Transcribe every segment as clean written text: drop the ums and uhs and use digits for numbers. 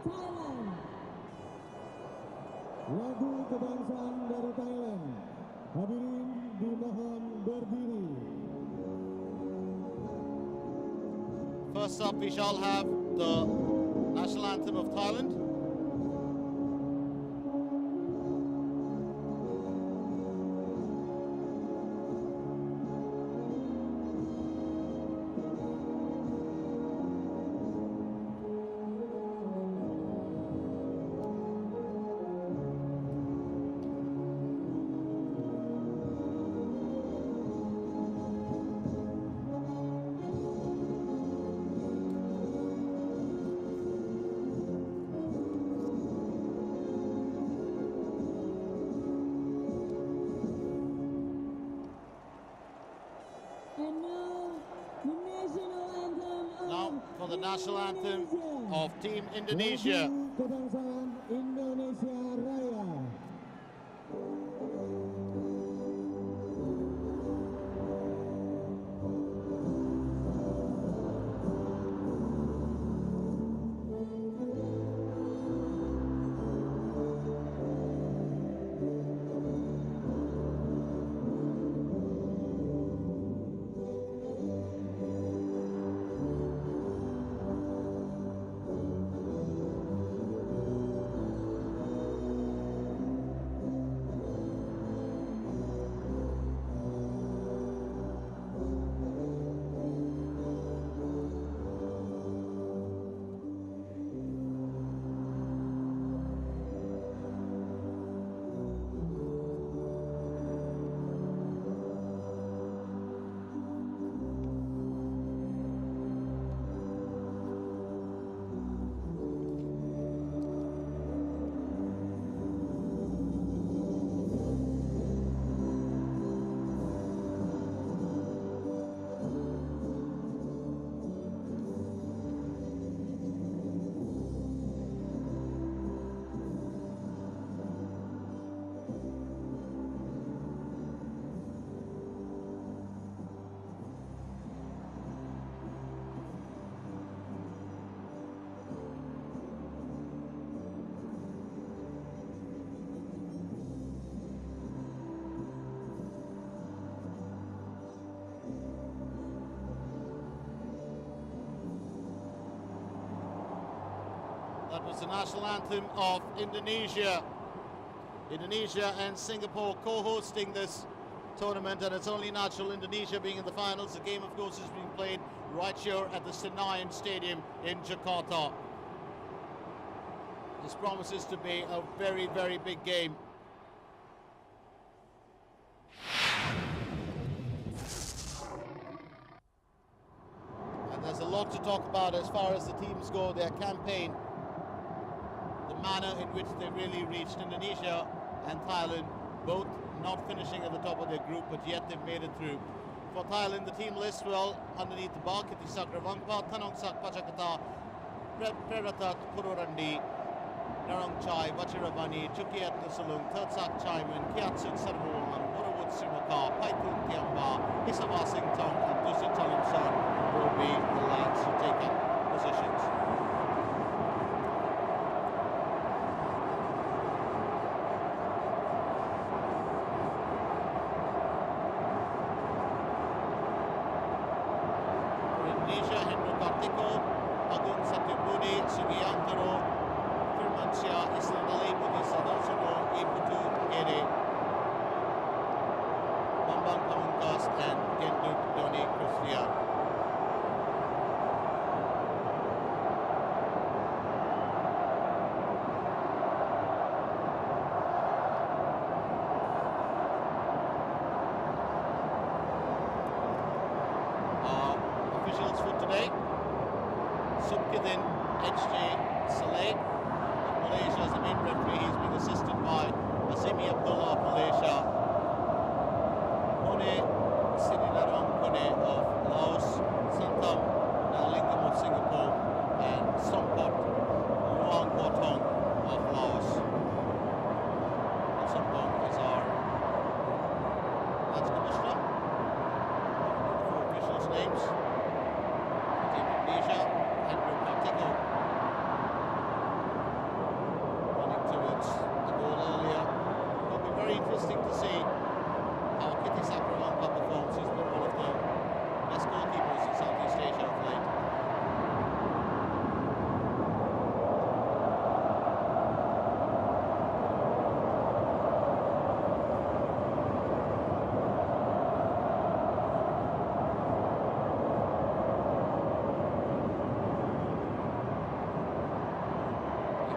Thailand. Lagu kebangsaan dari Thailand. Hadirin dimohon berdiri. First up, we shall have the national anthem of Thailand. For the national anthem of Team Indonesia. Kebangsaan Indonesia Raya. That was the national anthem of Indonesia. Indonesia and Singapore co-hosting this tournament, and it's only natural, Indonesia being in the finals. The game, of course, is being played right here at the Senayan Stadium in Jakarta. This promises to be a very, very big game. And there's a lot to talk about as far as the teams go, their campaign, the manner in which they really reached. Indonesia and Thailand both not finishing at the top of their group, but yet they've made it through. For Thailand, the team list, well, underneath the bar, Kiti Sakravangpa, Tanongsak Pachakata, Preratat Pururandi, Narongchai, Vachirabani, Chukiat Nusalung, Thirtsak Chaiman, Kiatsuk Sarvawan, Borawut Simaka, Paitun Tiamba, Isava Singh Tong, and Dusit Chalimson will be the lads who take up positions.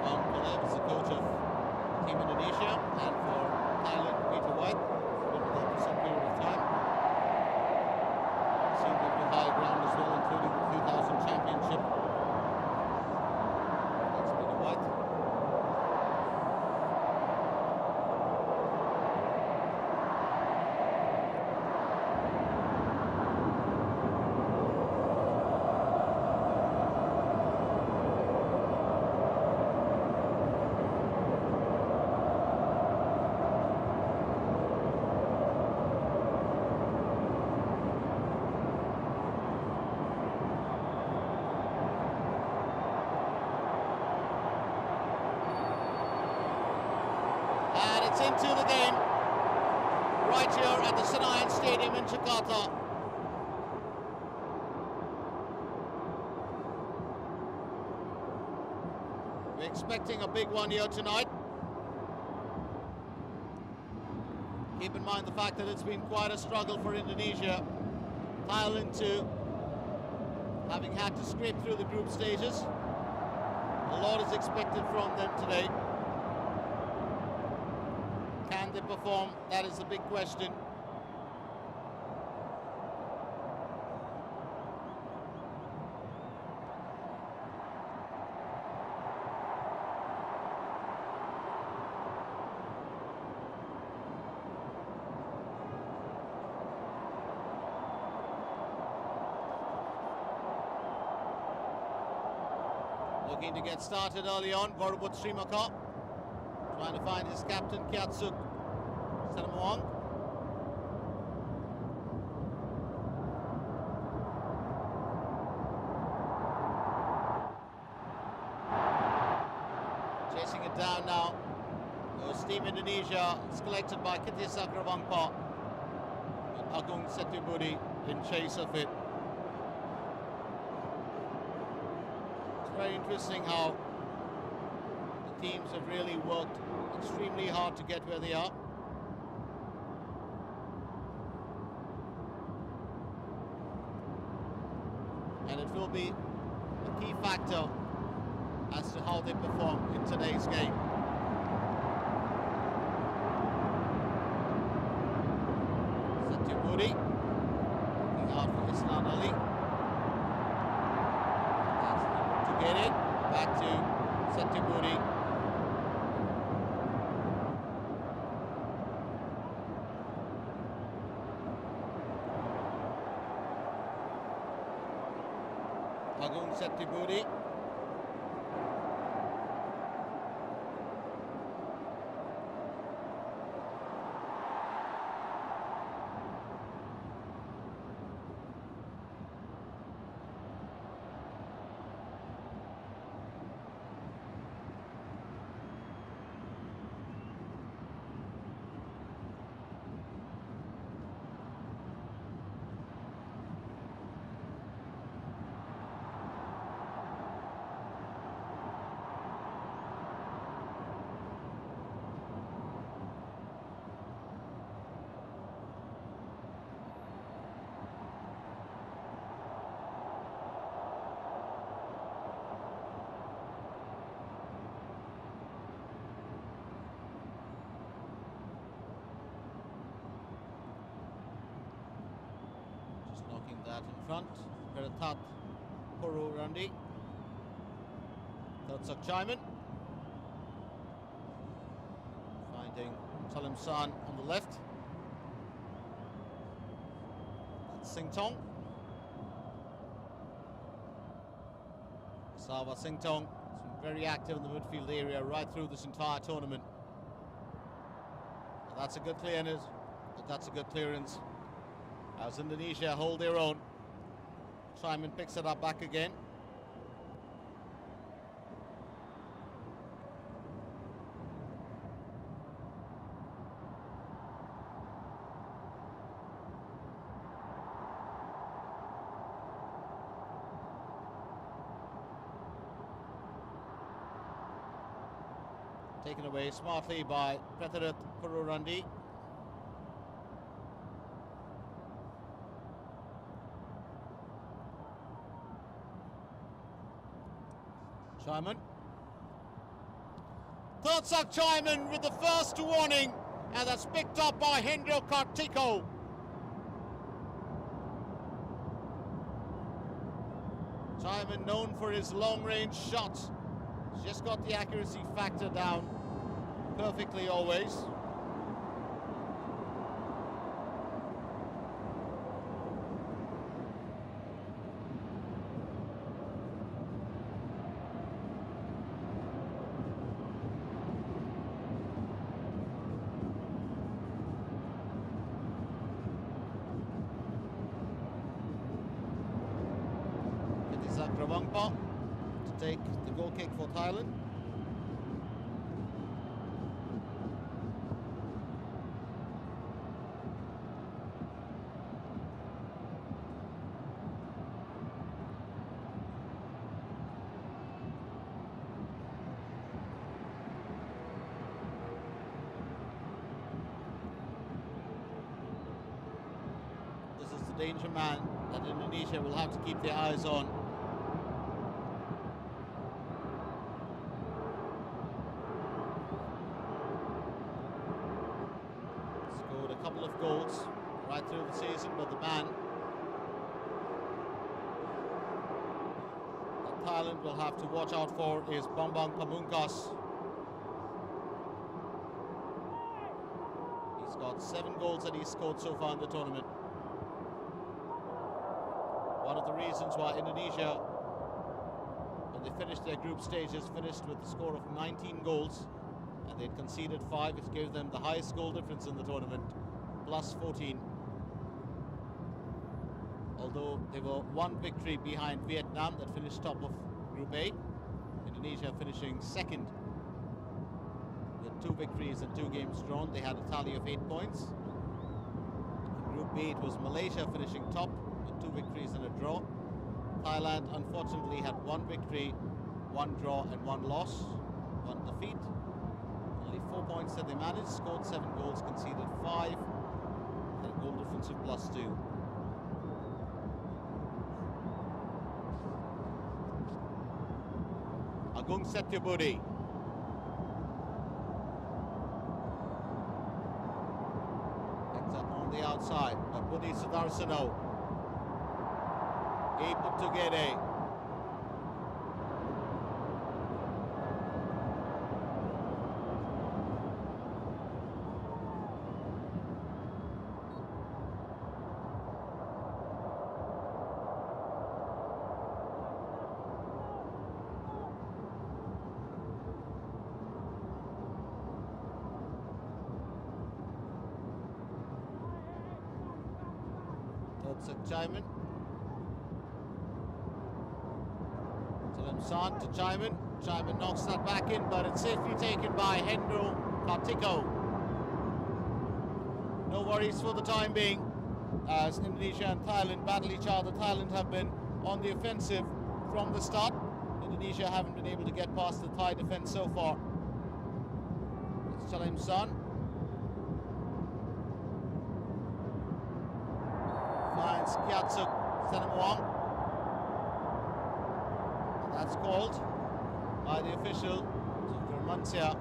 Bola was the coach of Team Indonesia, and for Thailand, Peter White, been with them for some period of time. Seen them to high ground as well, including the 2000 championship. That's Peter White. And it's into the game, right here at the Senayan Stadium in Jakarta. We're expecting a big one here tonight. Keep in mind the fact that it's been quite a struggle for Indonesia. Thailand too, having had to scrape through the group stages. A lot is expected from them today. Can they perform? That is the big question. Looking to get started early on, Gorobut Srimaka trying to find his captain, Kiatsuk Sanamuang. Chasing it down now. Goes Team Indonesia. It's collected by Kitisa Gravangpa. Agung Setubudi in chase of it. It's very interesting how the teams have really worked extremely hard to get where they are. And it will be a key factor as to how they perform in today's game. Setubudi looking out for Islan Ali. That's to get it. Back to Setubudi. Agung Setubudi. Knocking that in front. Perthat Puru Randi. Third Chaiman. Finding Salim San on the left. That's Sing Tong. Sava Sing Tong has been very active in the midfield area right through this entire tournament. And that's a good clearance. That's a good clearance. As Indonesia hold their own. Simon picks it up back again. Taken away smartly by Pretarat Pururandi. Simon. Third Sak Chaiman with the first warning, and that's picked up by Hendro Kartiko. Chaiman known for his long-range shots. He's just got the accuracy factor down perfectly always. To take the goal kick for Thailand. This is the danger man that Indonesia will have to keep their eyes on. Goals right through the season, but the man that Thailand will have to watch out for is Bambang Pamungkas. He's got 7 goals that he's scored so far in the tournament. One of the reasons why Indonesia, when they finished their group stages, finished with a score of 19 goals, and they'd conceded 5, which gave them the highest goal difference in the tournament. Plus 14. Although they were 1 victory behind Vietnam that finished top of Group A. Indonesia finishing second with 2 victories and 2 games drawn. They had a tally of 8 points. In Group B it was Malaysia finishing top with 2 victories and a draw. Thailand unfortunately had 1 victory, 1 draw and 1 loss, 1 defeat. Only 4 points that they managed, scored 7 goals, conceded 5. Goal difference of +2. Agung Setyabudi. Picked up on the outside by Budi Sudarsano. He put together. Sak Chaiman. San to Chaiman. Chaiman knocks that back in, but it's safely taken by Hendro Kartiko. No worries for the time being, as Indonesia and Thailand battle each other. Thailand have been on the offensive from the start. Indonesia haven't been able to get past the Thai defense so far. It's San. Finds Kyatsuk Senamuang. That's called by the official, Vermancia.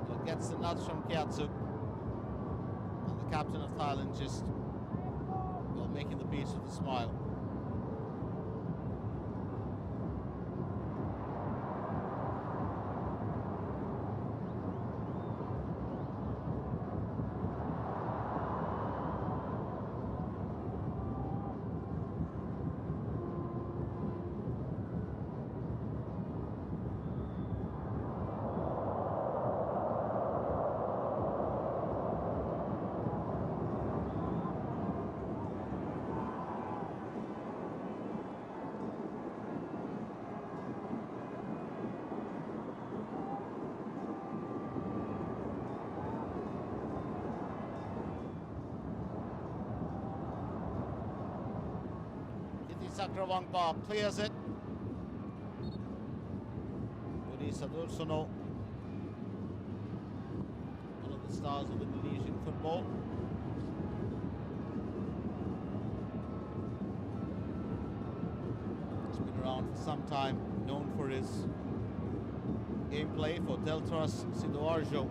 So gets the nudge from Kyatsuk. And the captain of Thailand just, well, making the peace with a smile. Sakrawangpa clears it. Budi Sudarsono, one of the stars of Indonesian football. He's been around for some time known for his gameplay for Deltras Sidoarjo.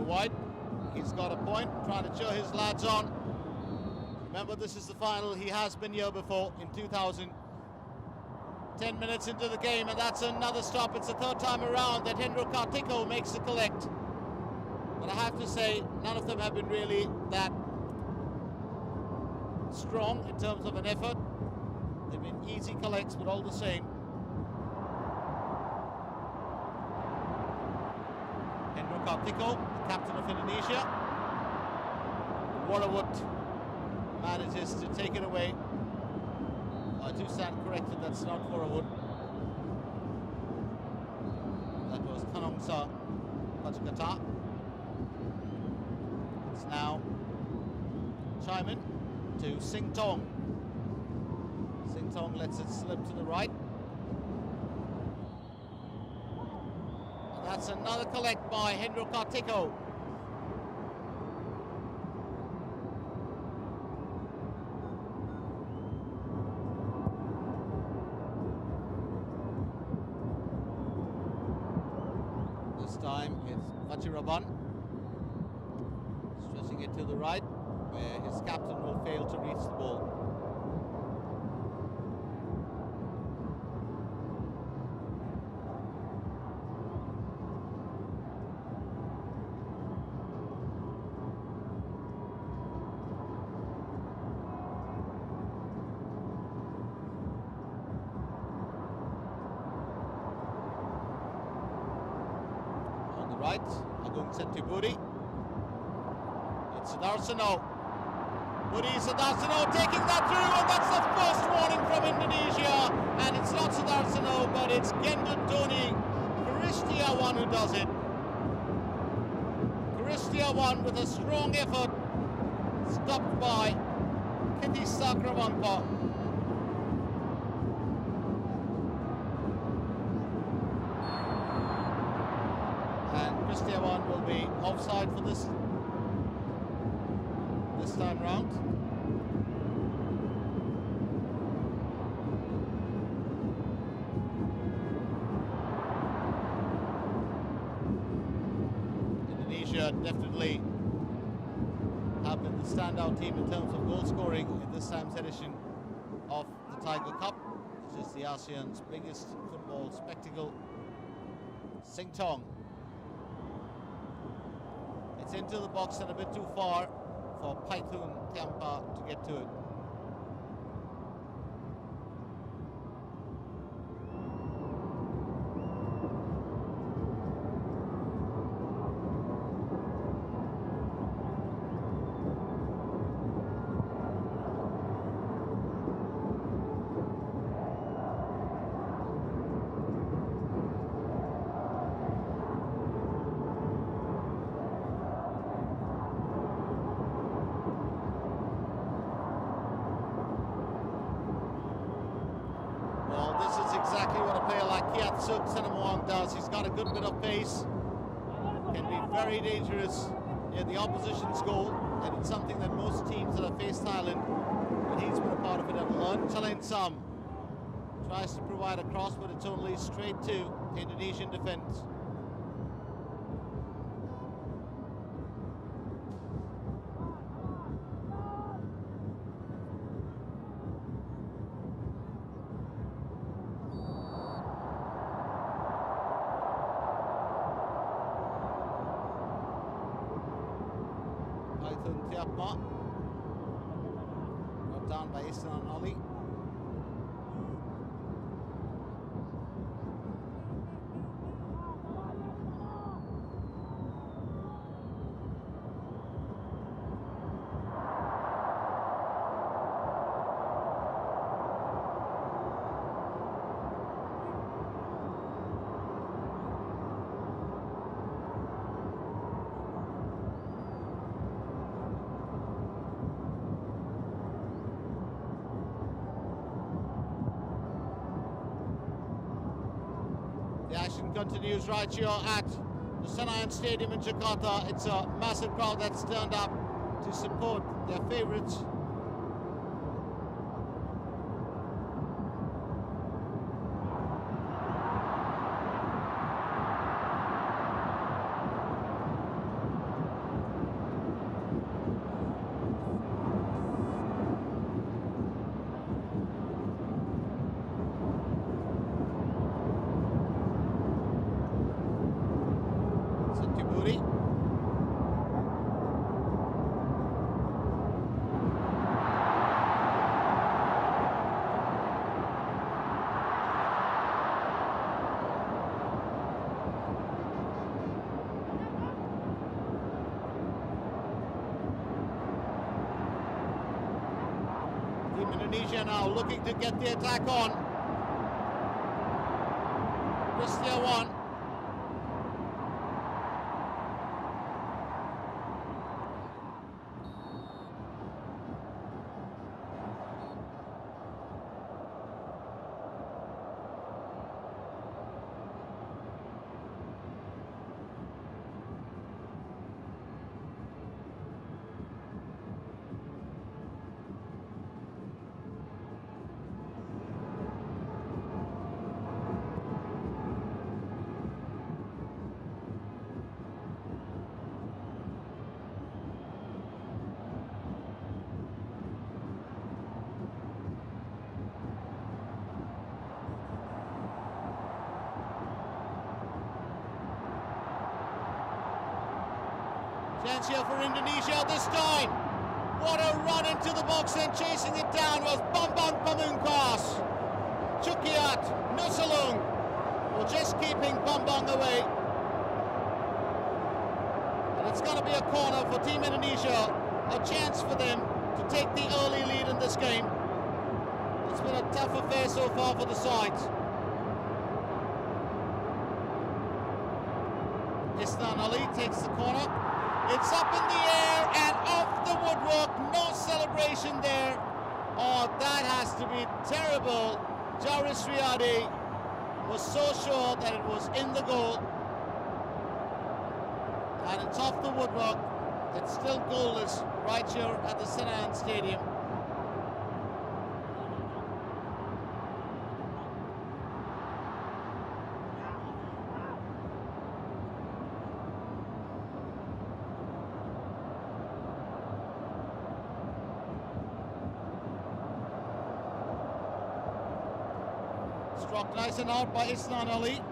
White, he's got a point, trying to cheer his lads on. Remember, this is the final. He has been here before in 2000. 10 minutes into the game, and that's another stop. It's the third time around that Hendro Kartiko makes the collect. But I have to say, none of them have been really that strong in terms of an effort. They've been easy collects, but all the same. Hendro Kartiko, captain of Indonesia. Warrawut manages to take it away. I do stand corrected, that's not Warrawut. That was Kanongsa Pachkata. It's now Chaiman to Sing Tong. Sing Tong lets it slip to the right. That's another collect by Hendro Kartiko. This time it's Vachiraban stretching it to the right, where his captain will fail to reach the ball. Right, Agung Sentiburi. It's Sudarsono. Budi Sudarsono taking that through, and that's the first warning from Indonesia. And it's not Sudarsono, but it's Gendut Doni Kristiawan who does it. Kristiawan with a strong effort, stopped by Kitty Sakrawangpa. Kristiawan will be offside for this time round. Indonesia definitely have been the standout team in terms of goal scoring in this time's edition of the Tiger Cup, which is the ASEAN's biggest football spectacle. Sing Tong. It's into the box and a bit too far for Paithun Tiampa to get to it. Exactly what a player like Kiatsuk Senamuang does. He's got a good bit of pace, can be very dangerous near the opposition's goal, and it's something that most teams that have faced Thailand, and he's been a part of it, have learned. Chalain Sam tries to provide a cross, but it's only straight to the Indonesian defence. Tiapma, brought down by Isnan Ali. continues right here at the Senayan Stadium in Jakarta. It's a massive crowd that's turned up to support their favourites. Indonesia now looking to get the attack on. Kedua. Chance here for Indonesia this time. What a run into the box, and chasing it down was Bambang Pamungkas. Chukiat Nusalung, well, just keeping Bambang away. And it's going to be a corner for Team Indonesia, a chance for them to take the early lead in this game. It's been a tough affair so far for the sides. Isnan Ali takes the corner. It's up in the air and off the woodwork. No celebration there. Oh, that has to be terrible. Jaris Riyadi was so sure that it was in the goal. And it's off the woodwork. It's still goalless right here at the Senayan Stadium. Struck nice and out by Isnan Ali.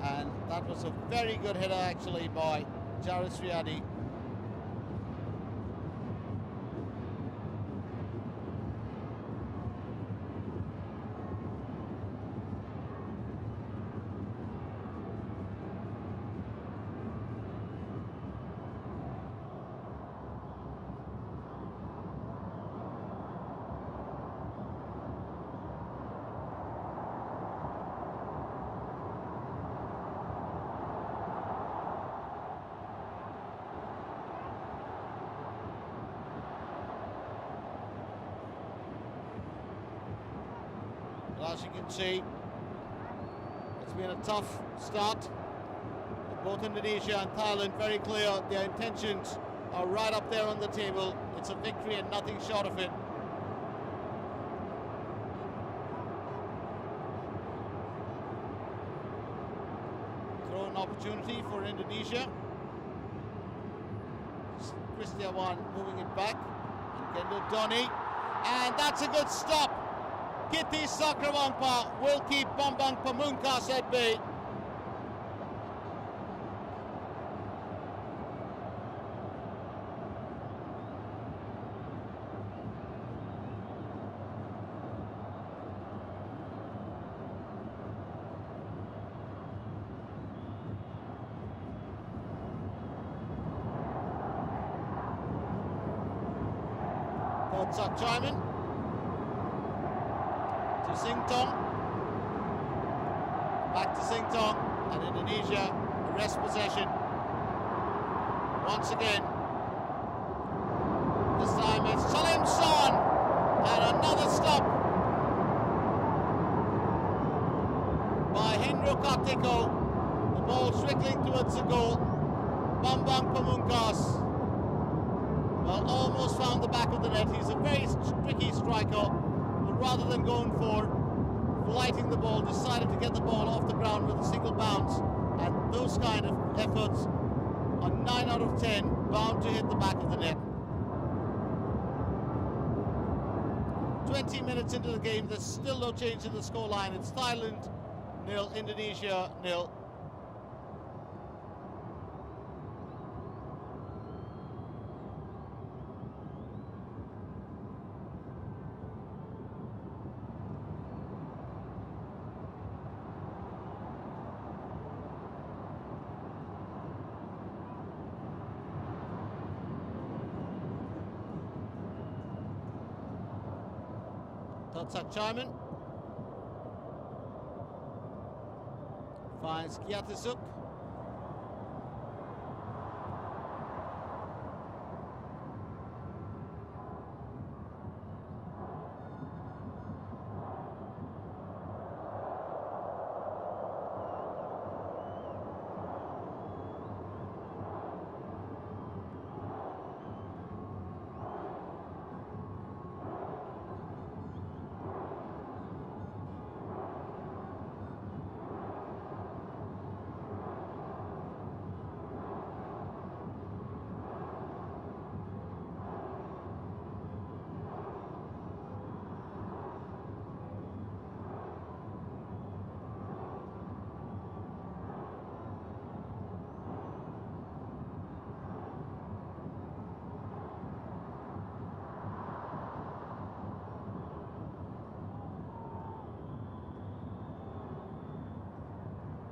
And that was a very good header actually by Jaris Riyadi. As you can see, it's been a tough start. Both Indonesia and Thailand very clear. Their intentions are right up there on the table. It's a victory and nothing short of it. Throw an opportunity for Indonesia. Kristiawan moving it back. And Kendo Doni. And that's a good stop. Kitty Sakrawangpa will keep Bambang Pamungkas at bay. Third Simon. Singtong, back to Singtong, and Indonesia arrest possession once again. This time it's Salim Son, and another stop by Kartiko. The ball trickling towards the goal. Bambang Pamungkas, well, almost found the back of the net. He's a very tricky striker, but rather than going for flighting the ball, decided to get the ball off the ground with a single bounce. And those kind of efforts are 9 out of 10 bound to hit the back of the net. 20 minutes into the game, there's still no change in the scoreline. It's Thailand 0, Indonesia 0. Totsak Chaiman finds Kiatisuk.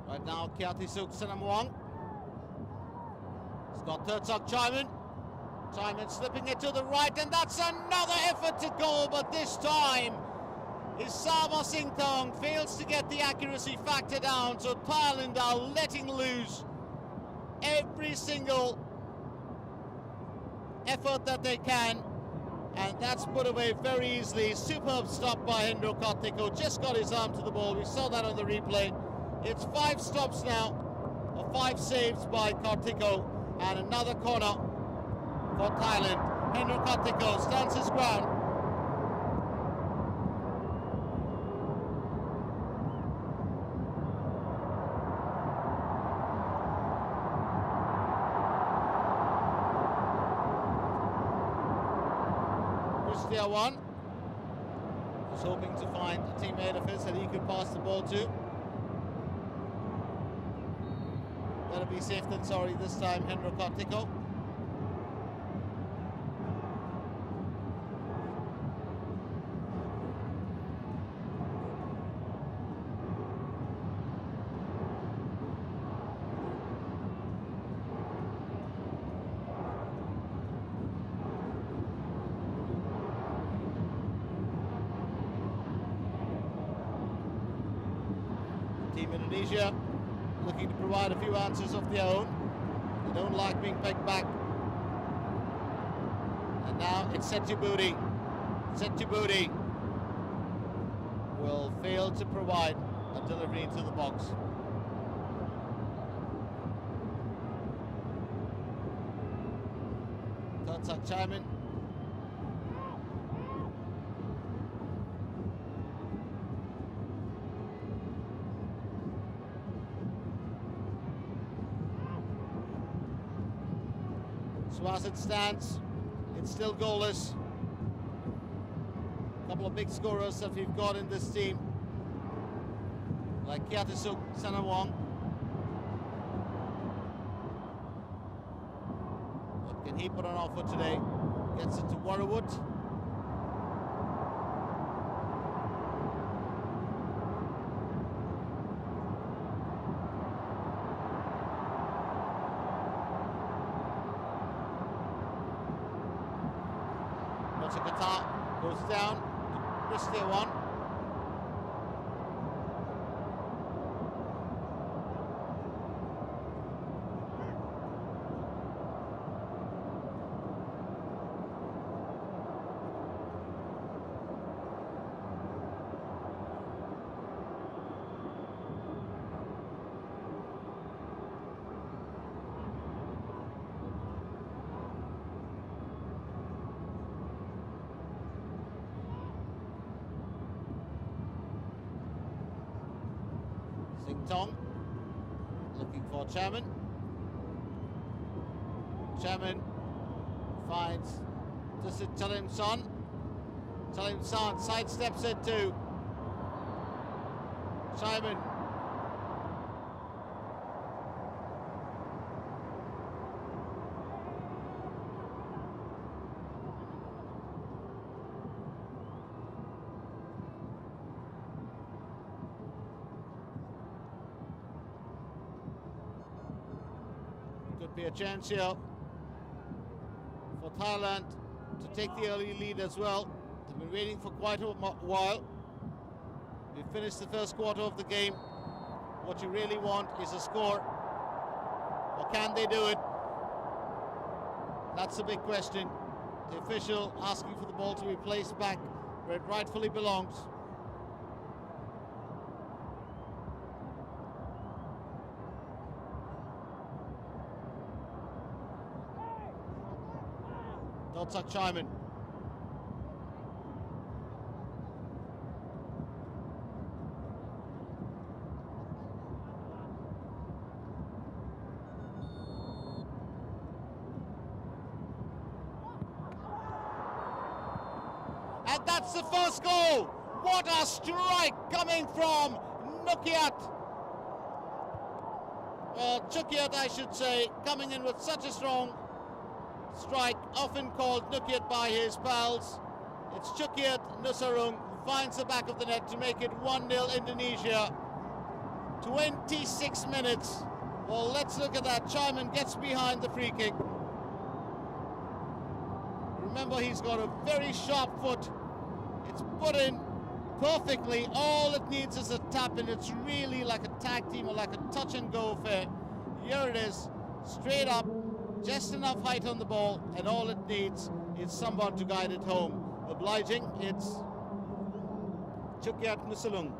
Right now, Kiatisuk Senamwang. He's got Totsak Chaiman. Chaiman slipping it to the right, and that's another effort to goal, but this time Isama Singtong fails to get the accuracy factor down, so Thailand are letting loose every single effort that they can, and that's put away very easily. Superb stop by Hendro Kartiko, just got his arm to the ball. We saw that on the replay. It's 5 stops now, or 5 saves by Kartiko, and another corner for Thailand. Hendro Kartiko stands his ground. Christian was hoping to find a teammate of his that he could pass the ball to. Better be safe than sorry this time, Hendro Kartiko. Team Indonesia looking to provide a few answers of their own. They don't like being pegged back. And now it's Setubudi. Setubudi will fail to provide a delivery into the box. Totsak Chaiman. So as it stands, it's still goalless. A couple of big scorers that we've got in this team, like Kiatisuk Senamwang. What can he put on offer today? Gets it to Warrawut. Qatar goes down to Christian. Ting Tong looking for Chairman. Chairman finds Chalim Son. Chalim Son sidesteps it to Chairman. Could be a chance here for Thailand to take the early lead as well. They've been waiting for quite a while. We finished the first quarter of the game. What you really want is a score. Or can they do it? That's the big question. The official asking for the ball to be placed back where it rightfully belongs. Dotsak Chaiman. And that's the first goal. What a strike coming from Nukiat. Chukiat, I should say, coming in with such a strong strike, often called Nukiat by his pals. It's Chukiat Nusarung who finds the back of the net to make it 1-0 Indonesia. 26 minutes. Well, let's look at that. Chaiman gets behind the free kick. Remember, he's got a very sharp foot. It's put in perfectly. All it needs is a tap, and it's really like a tag team or like a touch and go affair. Here it is, straight up. Just enough height on the ball, and all it needs is someone to guide it home. Obliging, it's Chukiat Nusalung.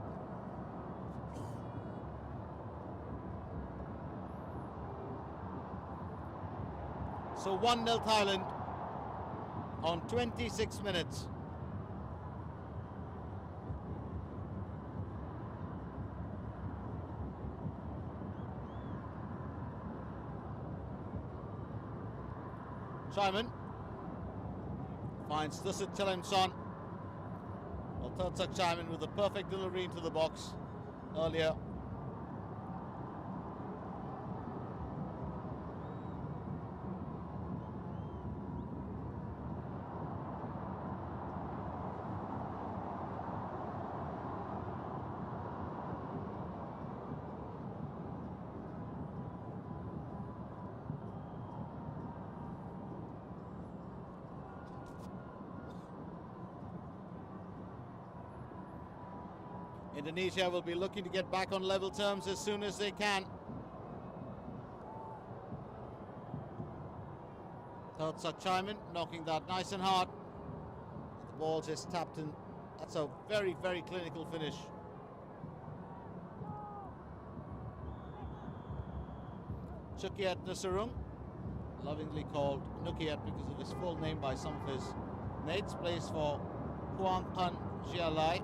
So 1-0 Thailand on 26 minutes. Chaiman finds Dusit Chalimson. Well, Thirtsak Chaiman with a perfect delivery into the box earlier. Indonesia will be looking to get back on level terms as soon as they can. Thirtsak Chaiman knocking that nice and hard. The ball just tapped in. That's a very, very clinical finish. Chukiat Nusarung, lovingly called Nukiat because of his full name by some of his mates, plays for Huang An Jialai.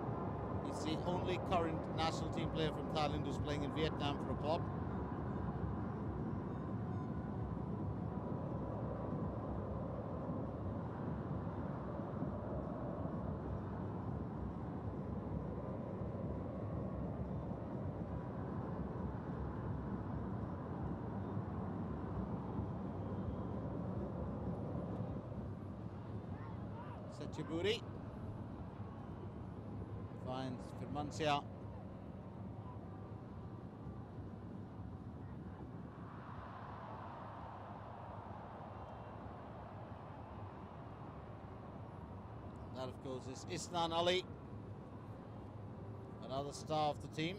He's the only current national team player from Thailand who's playing in Vietnam for a club. Setchiburi finds Firmansyah. That, of course, is Isnan Ali, another star of the team.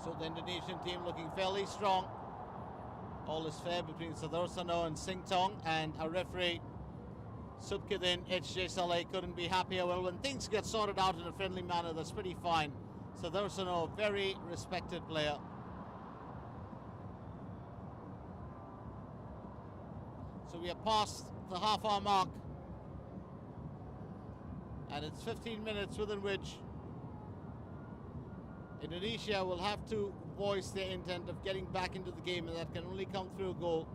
So the Indonesian team looking fairly strong. All is fair between Sudarsano and Singtong, and our referee Subkidin HJ Saleh couldn't be happier. Well, when things get sorted out in a friendly manner, that's pretty fine. Sudarsano, a very respected player. So we are past the half-hour mark, and it's 15 minutes within which Indonesia will have to voice their intent of getting back into the game, and that can only come through a goal.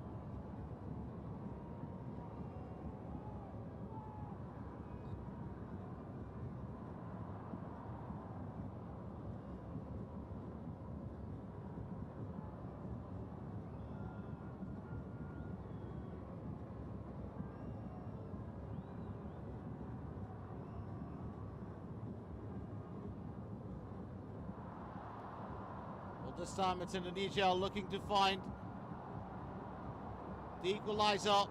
This time it's Indonesia looking to find the equalizer.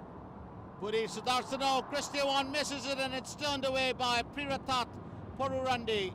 Budi Sudarsano, Christian misses it, and it's turned away by Priratat Porurandi.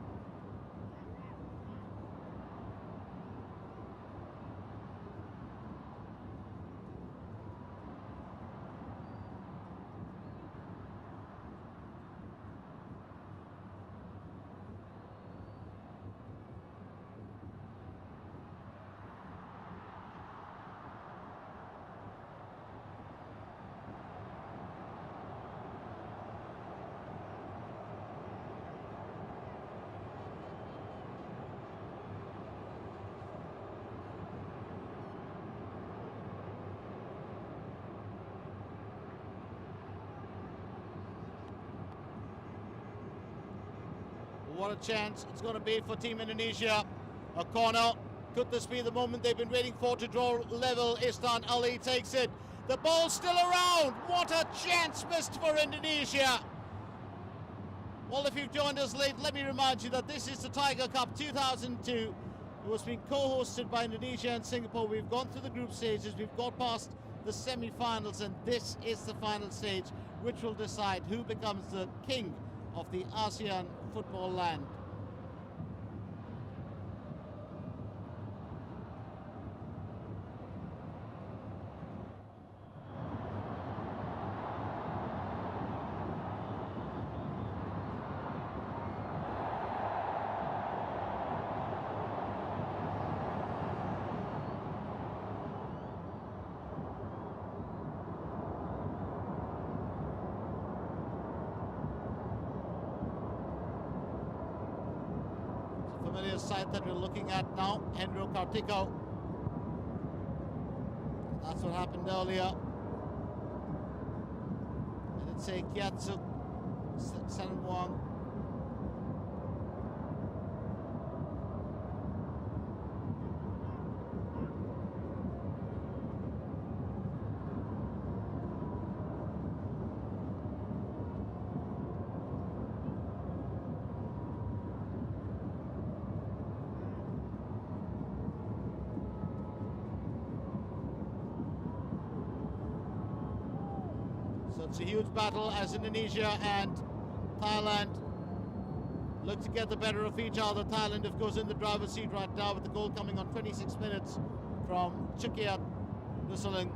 What a chance it's going to be for Team Indonesia. A corner. Could this be the moment they've been waiting for to draw level? Ihsan Ali takes it. The ball's still around. What a chance missed for Indonesia. Well, if you've joined us late, let me remind you that this is the Tiger Cup 2002. It was being co-hosted by Indonesia and Singapore. We've gone through the group stages. We've got past the semi-finals, and this is the final stage, which will decide who becomes the king of the ASEAN football land. Familiar side that we're looking at now, Hendro Kartiko. That's what happened earlier. And it's a Kiatsuk Sanwang. So it's a huge battle as Indonesia and Thailand look to get the better of each other. Thailand, of course, in the driver's seat right now, with the goal coming on 26 minutes from Chukiat Nusaling.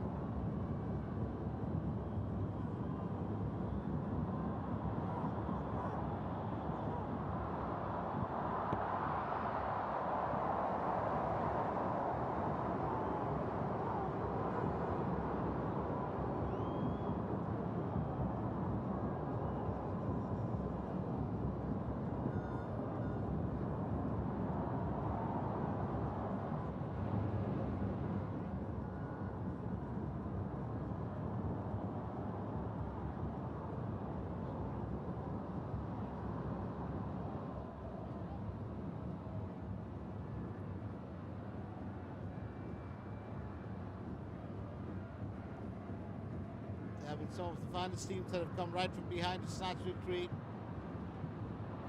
With some of the finest teams that have come right from behind to snatch victory.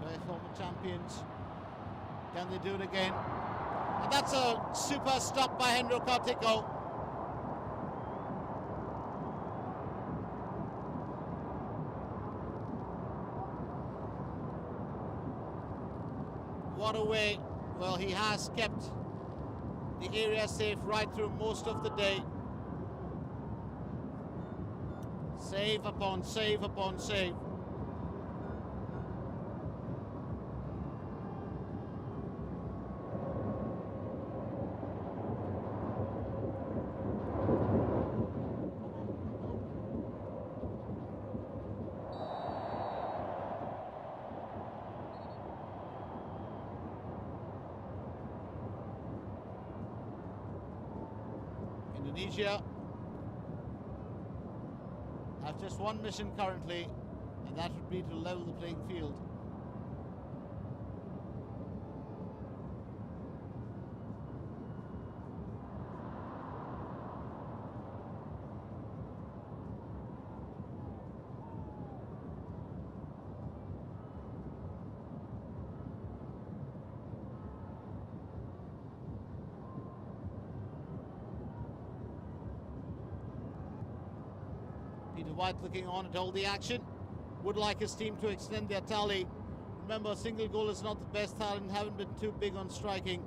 They're former champions. Can they do it again? And that's a super stop by Hendro Kartiko. What a way. Well, he has kept the area safe right through most of the day. Save upon save upon save. Indonesia have just one mission currently, and that would be to level the playing field. White looking on at all the action, would like his team to extend their tally. Remember, a single goal is not the best. Thailand haven't been too big on striking.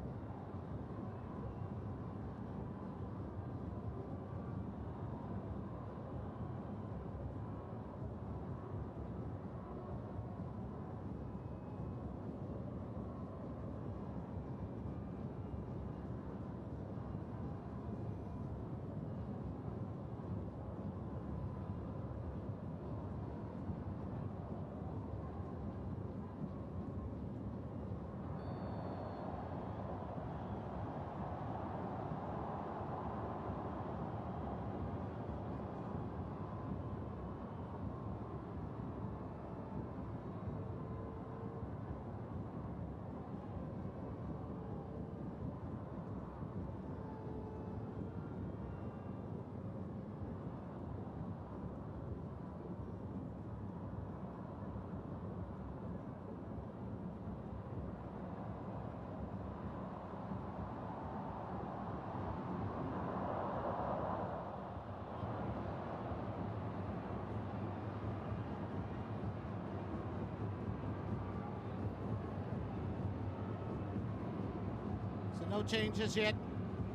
No changes yet.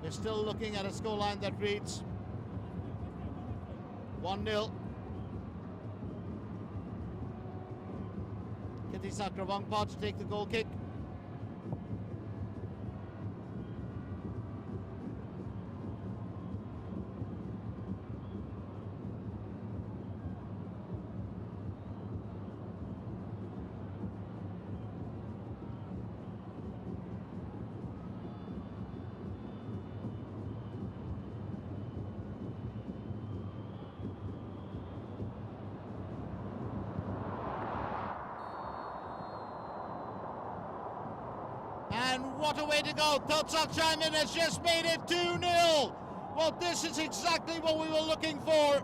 We're still looking at a scoreline that reads 1-0. Kiti Sakrawangpa to take the goal kick. And what a way to go. Totsak Chaimin has just made it 2-0. Well, this is exactly what we were looking for.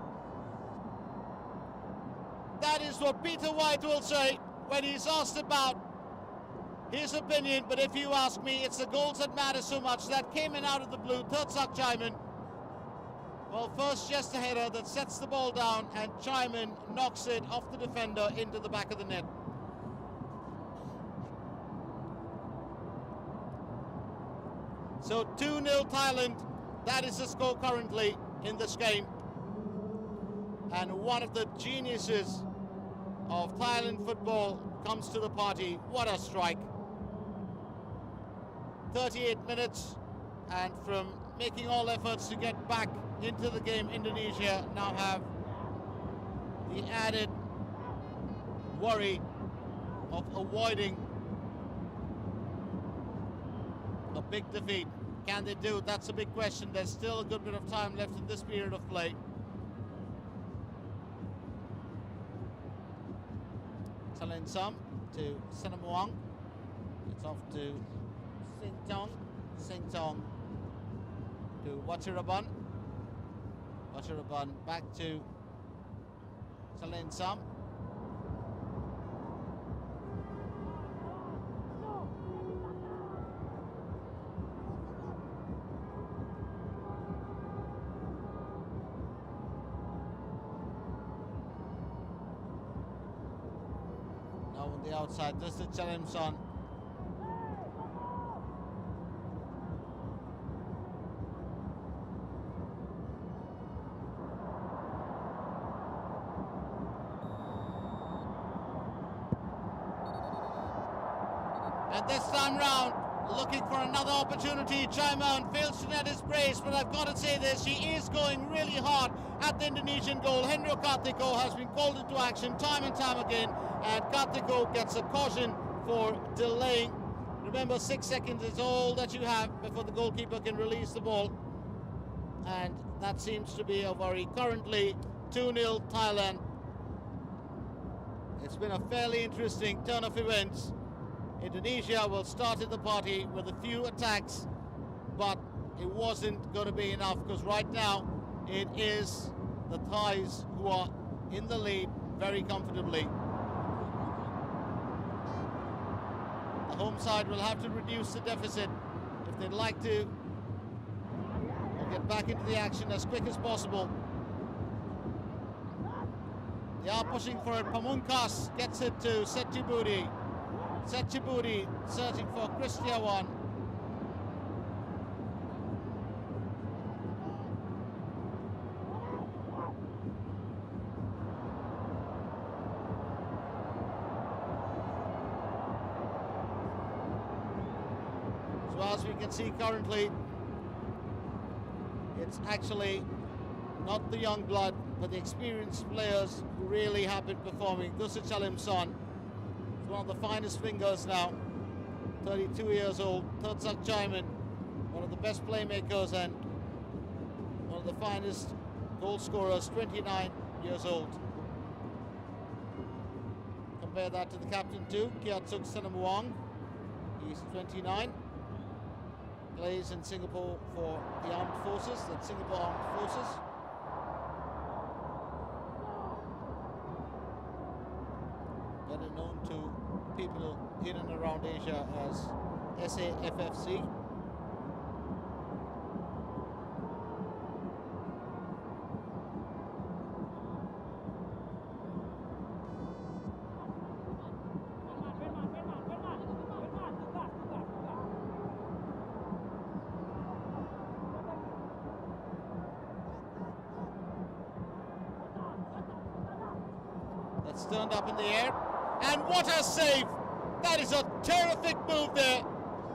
That is what Peter White will say when he's asked about his opinion. But if you ask me, it's the goals that matter so much. That came in out of the blue. Totsak Chaimin. Well, first just a header that sets the ball down, and Chaimin knocks it off the defender into the back of the net. So 2-0 Thailand, that is the score currently in this game. And one of the geniuses of Thailand football comes to the party. What a strike. 38 minutes, and from making all efforts to get back into the game, Indonesia now have the added worry of avoiding a big defeat. Can they do? That's a big question. There's still a good bit of time left in this period of play. Talen Sam to Senamuang. It's off to Singtong. Singtong to Wachiraban. Wachiraban back to Talen Sam. On the outside, this is Chalemson. And this time round, looking for another opportunity. Chaiman fails to net his brace, but I've got to say this, he is going really hard at the Indonesian goal. Hendro Kartiko has been called into action time and time again, and Kartiko gets a caution for delaying. Remember, 6 seconds is all that you have before the goalkeeper can release the ball. And that seems to be a worry. Currently 2-0 Thailand. It's been a fairly interesting turn of events. Indonesia will start at the party with a few attacks, but it wasn't going to be enough, because right now it is the Thais who are in the lead very comfortably. The home side will have to reduce the deficit if they'd like to get back into the action as quick as possible. They are pushing for it. Pamungkas gets it to Setchibudi. Setchibudi searching for Kristiawan. So as we can see currently, it's actually not the young blood, but the experienced players who really have been performing. Dusa Chalimson is one of the finest fingers now, 32 years old. Thursak Chaiman, one of the best playmakers and one of the finest goal scorers, 29 years old. Compare that to the captain too, Kiatsuk Sanamuang. He's 29. Plays in Singapore for the armed forces, the Singapore Armed Forces. Better known to people in and around Asia as SAFFC. That's turned up in the air. And what a save! That is a terrific move there.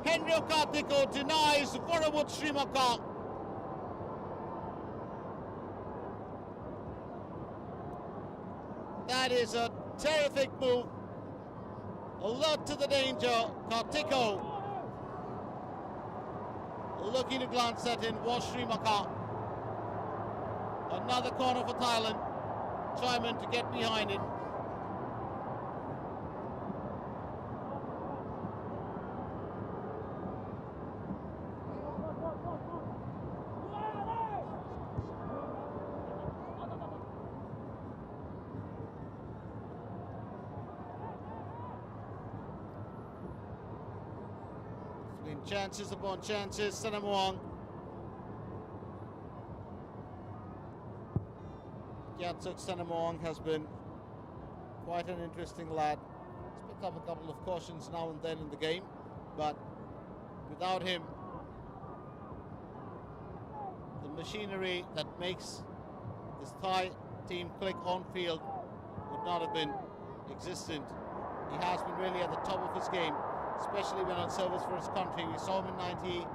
Hendro Kartiko denies Vorawut Srimaka. That is a terrific move. Alert to the danger. Kartiko looking to glance at in was Srimaka. Another corner for Thailand. Chaiman to get behind it. Chances upon chances. Sanamuang. Kiatsuk Sanamuang has been quite an interesting lad. He's picked up a couple of cautions now and then in the game, but without him, the machinery that makes this Thai team click on field would not have been existent. He has been really at the top of his game, especially when on service for his country. We saw him in 98,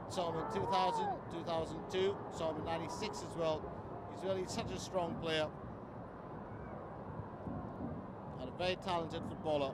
saw him in 2000, 2002, saw him in 96 as well. He's really such a strong player and a very talented footballer.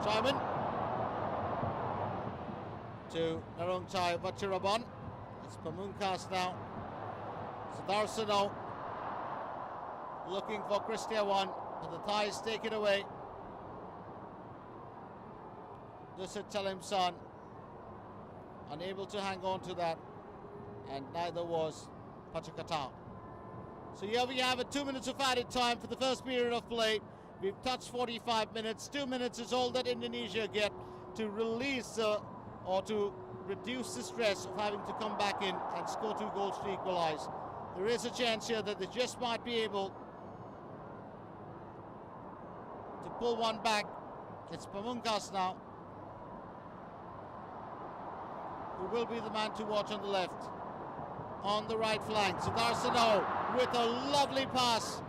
Chaiman to Narongchai Vachirabon. It's Pamungkas now. Sudarsano looking for Kristiawan, but the Thais take it away. Dusa Chalimson unable to hang on to that, and neither was Pachakata. So here we have it, 2 minutes of added time for the first period of play. We've touched 45 minutes. 2 minutes is all that Indonesia get to release or to reduce the stress of having to come back in and score 2 goals to equalise. There is a chance here that they just might be able to pull one back. It's Pamungkas now, who will be the man to watch on the left. On the right flank, Sudarsano with a lovely pass.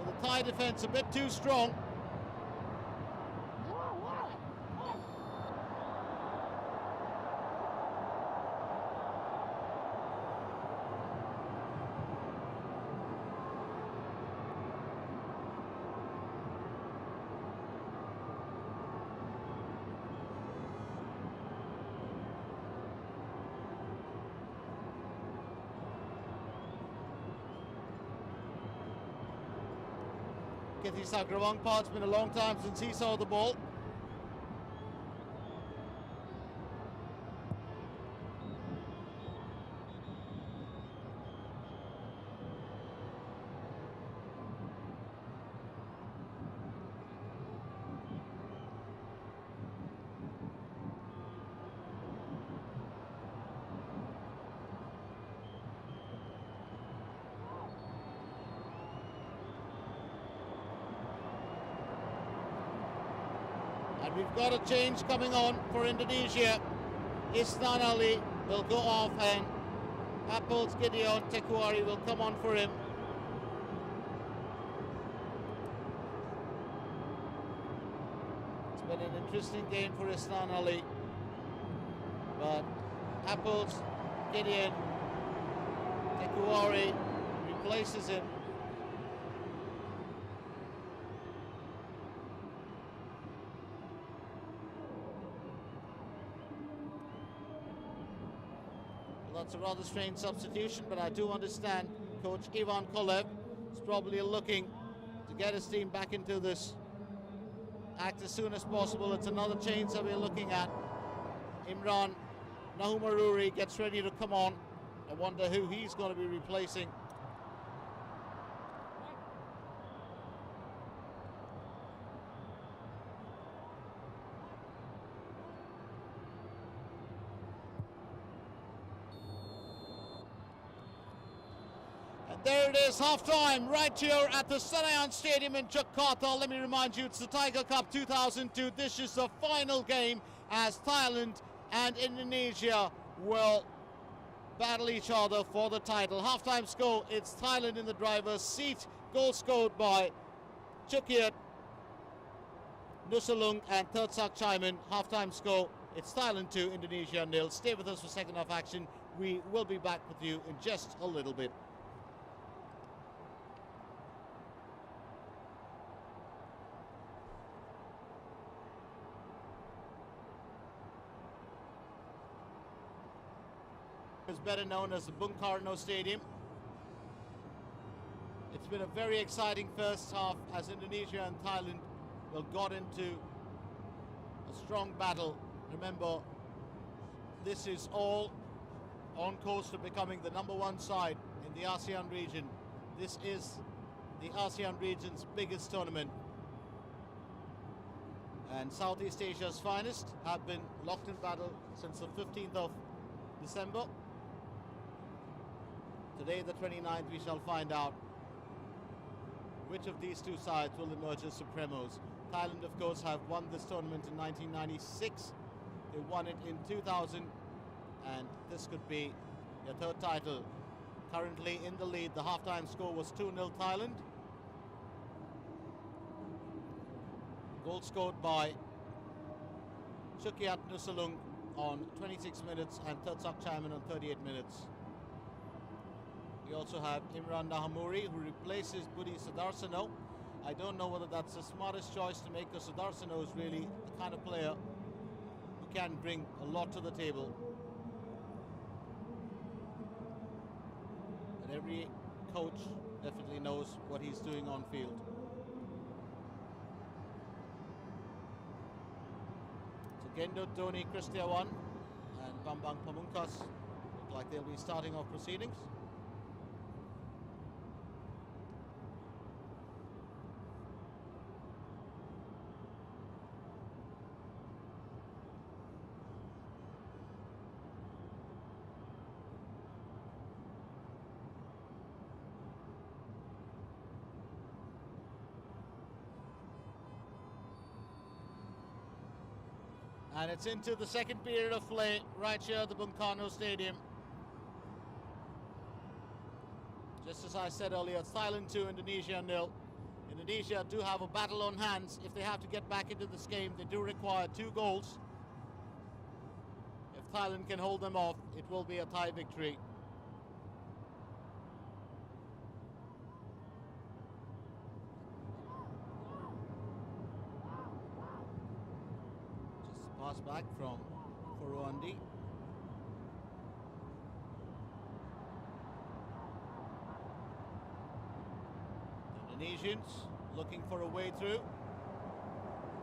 But the Thai defence a bit too strong. Kitty Sagrawangpa, it's been a long time since he saw the ball. And we've got a change coming on for Indonesia. Isnan Ali will go off and Apple's Gideon Tekuari will come on for him. It's been an interesting game for Isnan Ali, but Apple's Gideon Tekuari replaces him. That's a rather strange substitution, but I do understand Coach Ivan Kolev is probably looking to get his team back into this act as soon as possible. It's another change that we're looking at. Imran Nahumaruri gets ready to come on. I wonder who he's going to be replacing. There it is, half-time, right here at the Senayan Stadium in Jakarta. Let me remind you, it's the Tiger Cup 2002. This is the final game as Thailand and Indonesia will battle each other for the title. Half-time score, it's Thailand in the driver's seat. Goal scored by Chukiat Nusalung and Tertsak Chaiman. Half-time score, it's Thailand 2, Indonesia 0. Stay with us for second half action. We will be back with you in just a little bit. Is better known as the Bung Karno Stadium. It's been a very exciting first half as Indonesia and Thailand got into a strong battle. Remember, this is all on course to becoming the #1 side in the ASEAN region. This is the ASEAN region's biggest tournament. And Southeast Asia's finest have been locked in battle since the 15th of December. Today, the 29th, we shall find out which of these two sides will emerge as supremos. Thailand, of course, have won this tournament in 1996. They won it in 2000, and this could be their third title. Currently in the lead, the halftime score was 2-0 Thailand. Goal scored by Chukiat Nusalung on 26 minutes and Tertsak Chaiman on 38 minutes. We also have Imran Nahamuri, who replaces Budi Sudarsano. I don't know whether that's the smartest choice to make, because Sudarsano is really the kind of player who can bring a lot to the table. And every coach definitely knows what he's doing on field. So Gendo Tony Kristiawan and Bambang Pamungkas look like they'll be starting off proceedings. And it's into the second period of play right here at the Bung Karno Stadium. Just as I said earlier, it's Thailand 2, Indonesia 0. Indonesia do have a battle on hands. If they have to get back into this game, they do require 2 goals. If Thailand can hold them off, it will be a Thai victory. Just a pass back from Furuandi. Indonesians looking for a way through,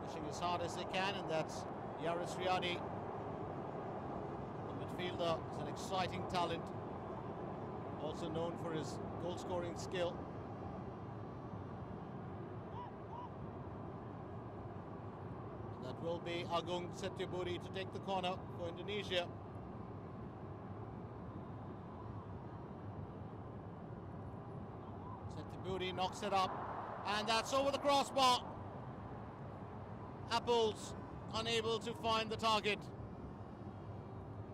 pushing as hard as they can, and that's Yaris Riyadi. The midfielder is an exciting talent, also known for his goal-scoring skill. And that will be Agung Setiabudi to take the corner for Indonesia. Setiabudi knocks it up, and that's over the crossbar. Apples unable to find the target.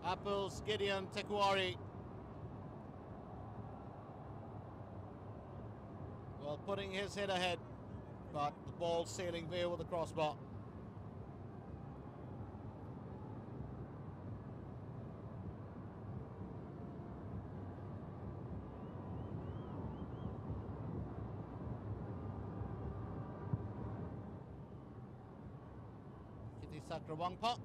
Apples Gideon Tekuari. Well, putting his head ahead, but the ball sailing way over the crossbar. Sakrawangpa.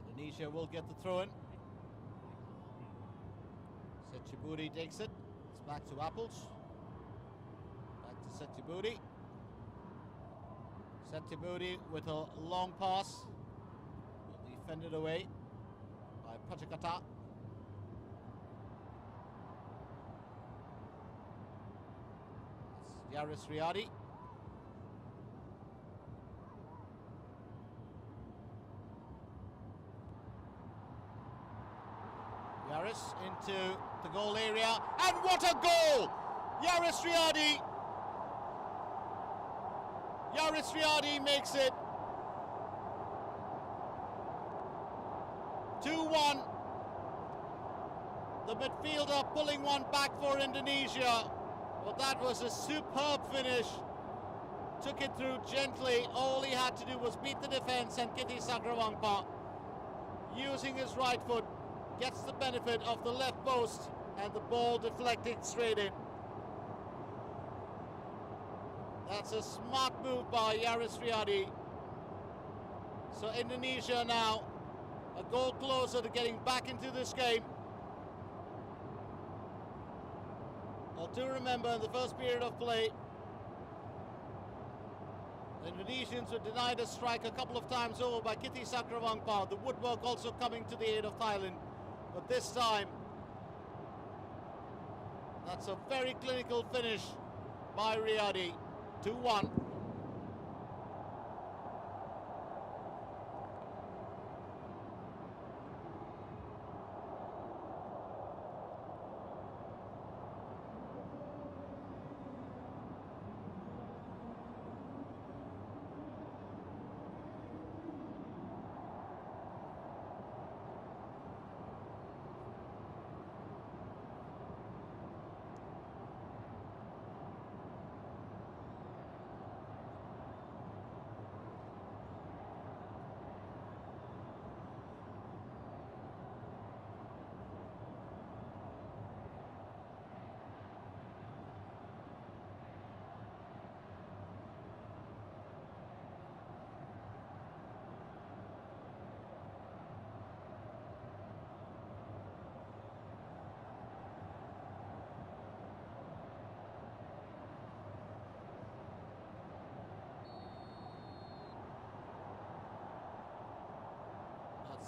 Indonesia will get the throw in. Setiabudi takes it. It's back to Apples. Back to Setiabudi. Setiabudi with a long pass. Will be fended away by Pachakata. It's Yaris Riyadi. Yaris into the goal area, and what a goal! Yaris Riyadi! Yaris Riyadi makes it 2-1. The midfielder pulling one back for Indonesia. Well, that was a superb finish. Took it through gently. All he had to do was beat the defense, and Kitty Sakrawangpa, using his right foot, gets the benefit of the left post, and the ball deflected straight in. That's a smart move by Yaris Riyadi. So Indonesia now a goal closer to getting back into this game. Well, do remember, in the first period of play, the Indonesians were denied a strike a couple of times over by Kitty Sakrawangpa. The woodwork also coming to the aid of Thailand. But this time, that's a very clinical finish by Riyadi. 2-1.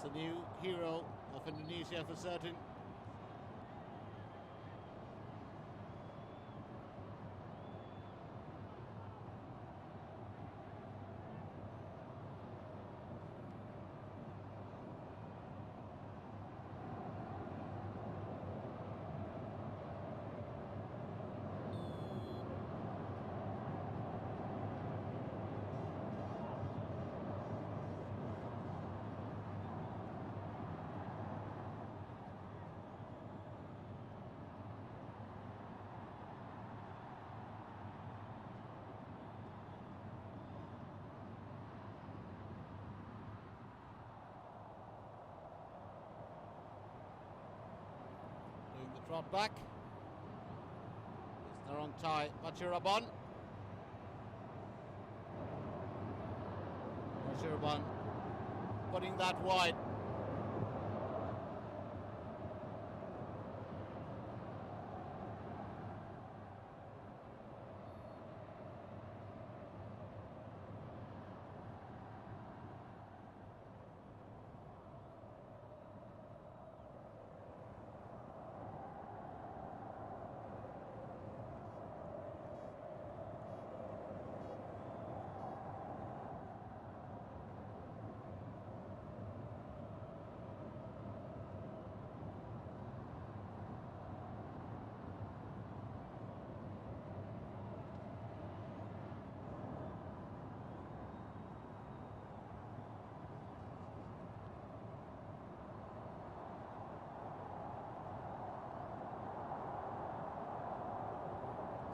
The new hero of Indonesia for certain. brought back. It's the wrong tie. Machirabon. Machirabon putting that wide.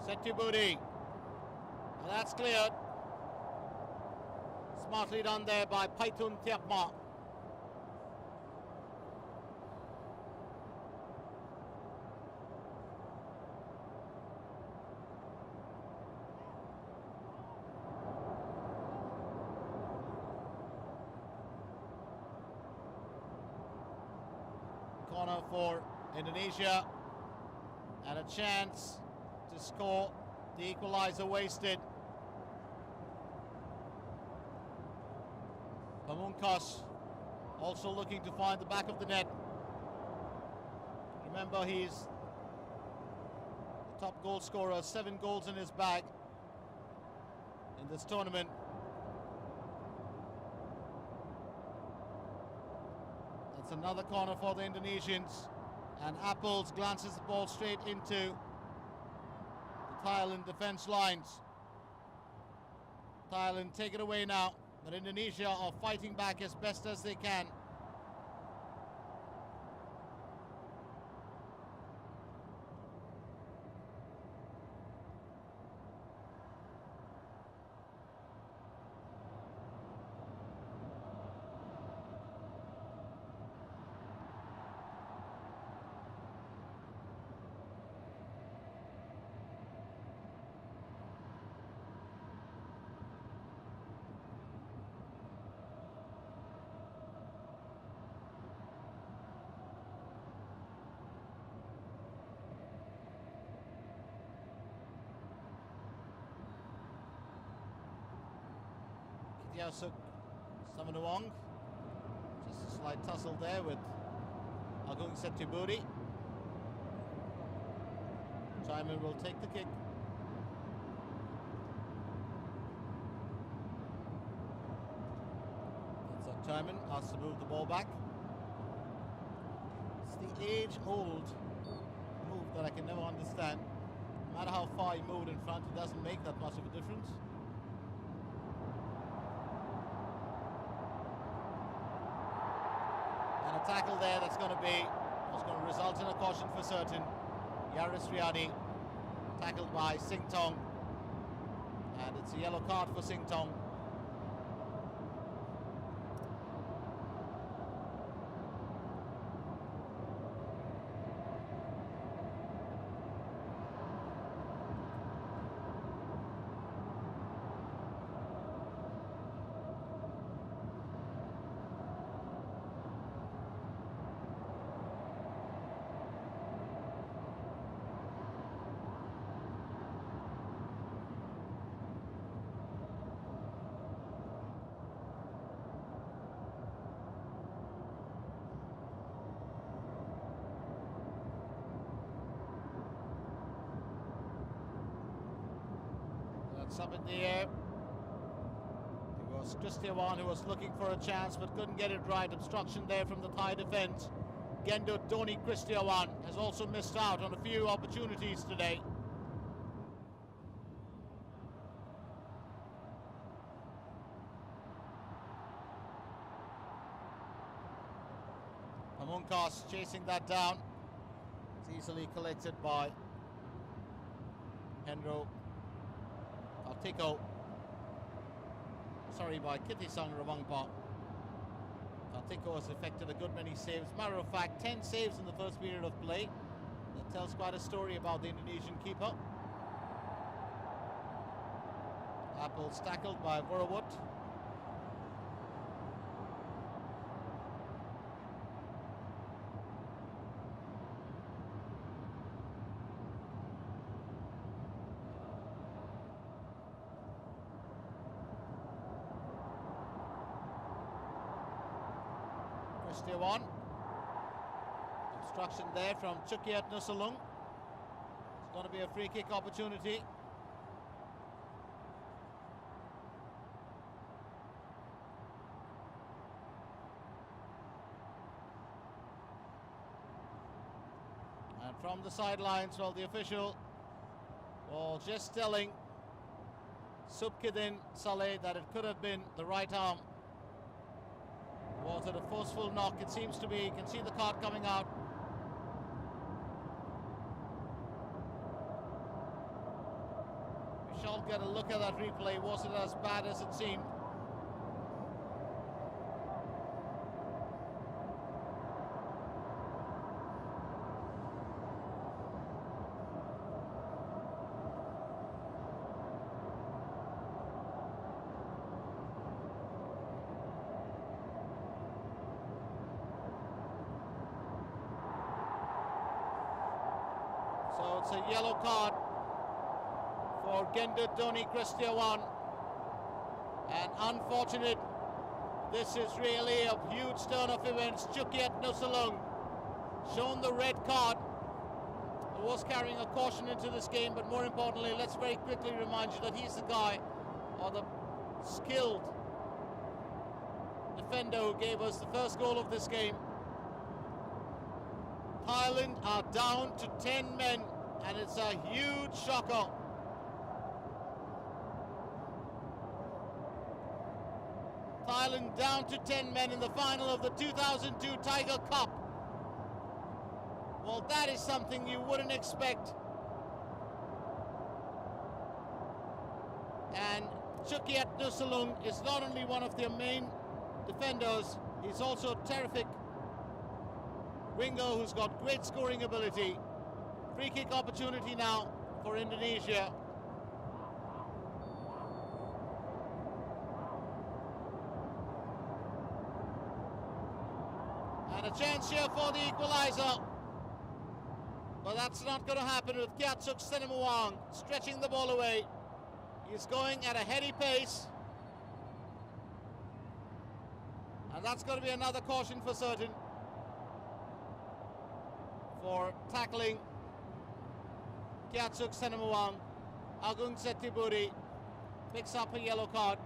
Setubudi, and that's cleared. Smartly done there by Paitun Tiapma. Corner for Indonesia, and a chance to score. The equaliser wasted. Pamungkas also looking to find the back of the net. Remember, he's the top goal scorer, 7 goals in his bag in this tournament. That's another corner for the Indonesians, and Apples glances the ball straight into Thailand defence lines. Thailand take it away now, but Indonesia are fighting back as best as they can. Yasuk Samanuang. Just a slight tussle there with Agung Setubudi. Simon will take the kick. That's Simon asks to move the ball back. It's the age-old move that I can never understand. No matter how far you move it in front, it doesn't make that much of a difference. And a tackle there that's going to result in a caution for certain. Yaris Riyadi tackled by Sing Tong, and it's a yellow card for Sing Tong. Up in the air. It was Christian who was looking for a chance but couldn't get it right. Obstruction there from the Thai defence. Gendo Doni Christian has also missed out on a few opportunities today. Pamungkas chasing that down. It's easily collected by Henro by Kitisang Rawangpa. Kartiko has effected a good many saves. Matter of fact, 10 saves in the first period of play. That tells quite a story about the Indonesian keeper. Apple's tackled by Borawut. One. Obstruction there from Chukiat Nusalung. It's going to be a free kick opportunity. And from the sidelines, well, the official was just telling Subkidin Saleh that it could have been the right arm. Was it a forceful knock? It seems to be. You can see the card coming out. We shall get a look at that replay. Was it as bad as it seemed? So it's a yellow card for Gender Doni Kristiawan. And unfortunate, this is really a huge turn of events. Chukiat Nusalung shown the red card. Was carrying a caution into this game, but more importantly, let's very quickly remind you that he's the guy, or the skilled defender who gave us the first goal of this game. Thailand are down to 10 men, and it's a huge shocker. Thailand down to 10 men in the final of the 2002 Tiger Cup. Well, that is something you wouldn't expect. And Chukiat Nusalung is not only one of their main defenders, he's also a terrific winger who's got great scoring ability. Free kick opportunity now for Indonesia. And a chance here for the equaliser. But that's not going to happen with Kiatsuk Senemuang stretching the ball away. He's going at a heady pace. And that's going to be another caution for certain for tackling Kiatsuk Senemuang. Agung Setiburi picks up a yellow card.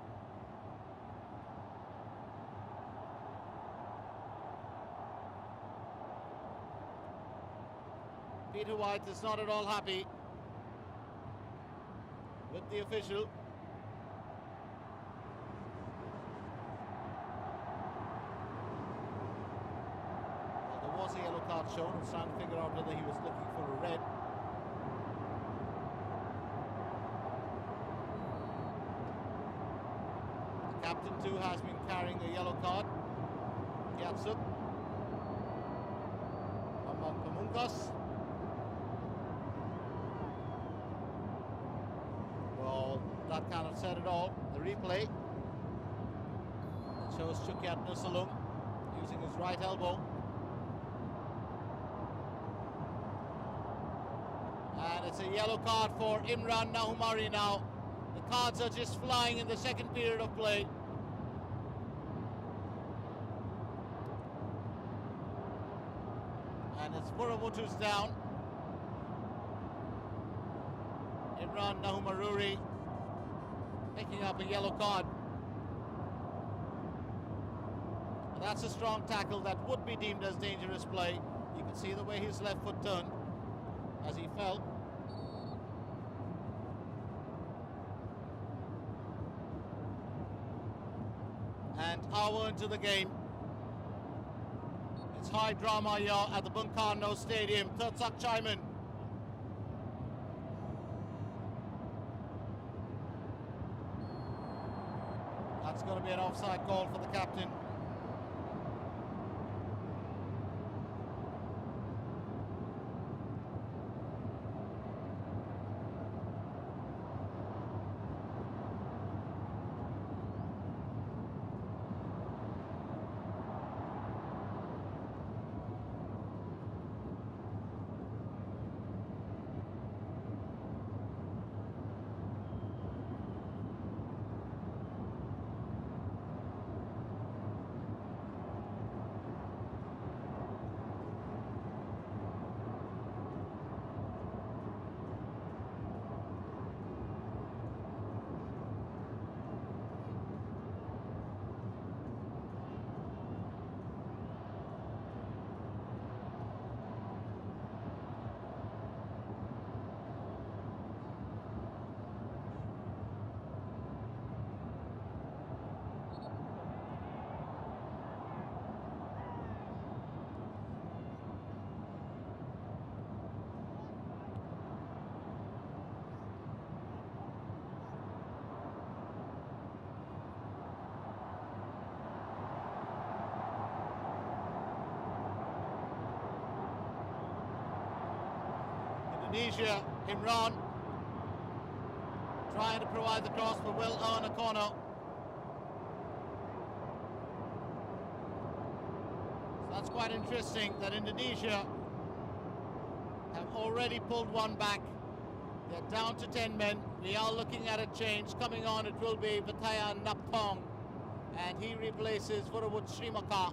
Peter White is not at all happy with the official. Well, there was a yellow card shown. I was trying to figure out whether he was looking for a red. The captain too has been carrying a yellow card. Kiatsuk. Among Pamungkas. That kind of said it all. The replay shows Chukiat Nusalung using his right elbow. And it's a yellow card for Imran Nahumari now. The cards are just flying in the second period of play. And it's Buramutu's down. Imran Nahumaruri picking up a yellow card. And that's a strong tackle that would be deemed as dangerous play. You can see the way his left foot turned as he fell. And hour into the game. It's high drama here at the Bung Karno Stadium. Tertsak Chaiman. That's going to be an offside call for the captain. Indonesia, Imran, trying to provide the cross, but will earn a corner. So that's quite interesting that Indonesia have already pulled one back. They're down to 10 men. We are looking at a change. Coming on, it will be Vataya Naptong, and he replaces Vorawut Srimaka.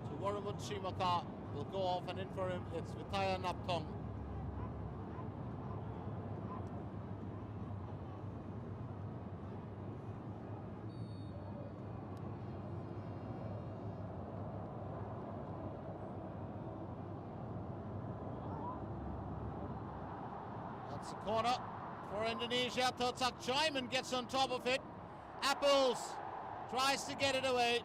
So Vorawut Srimaka will go off, and in for him it's Vataya Naptong. That's a corner for Indonesia. Tertsak Chaiman gets on top of it. Apples tries to get it away.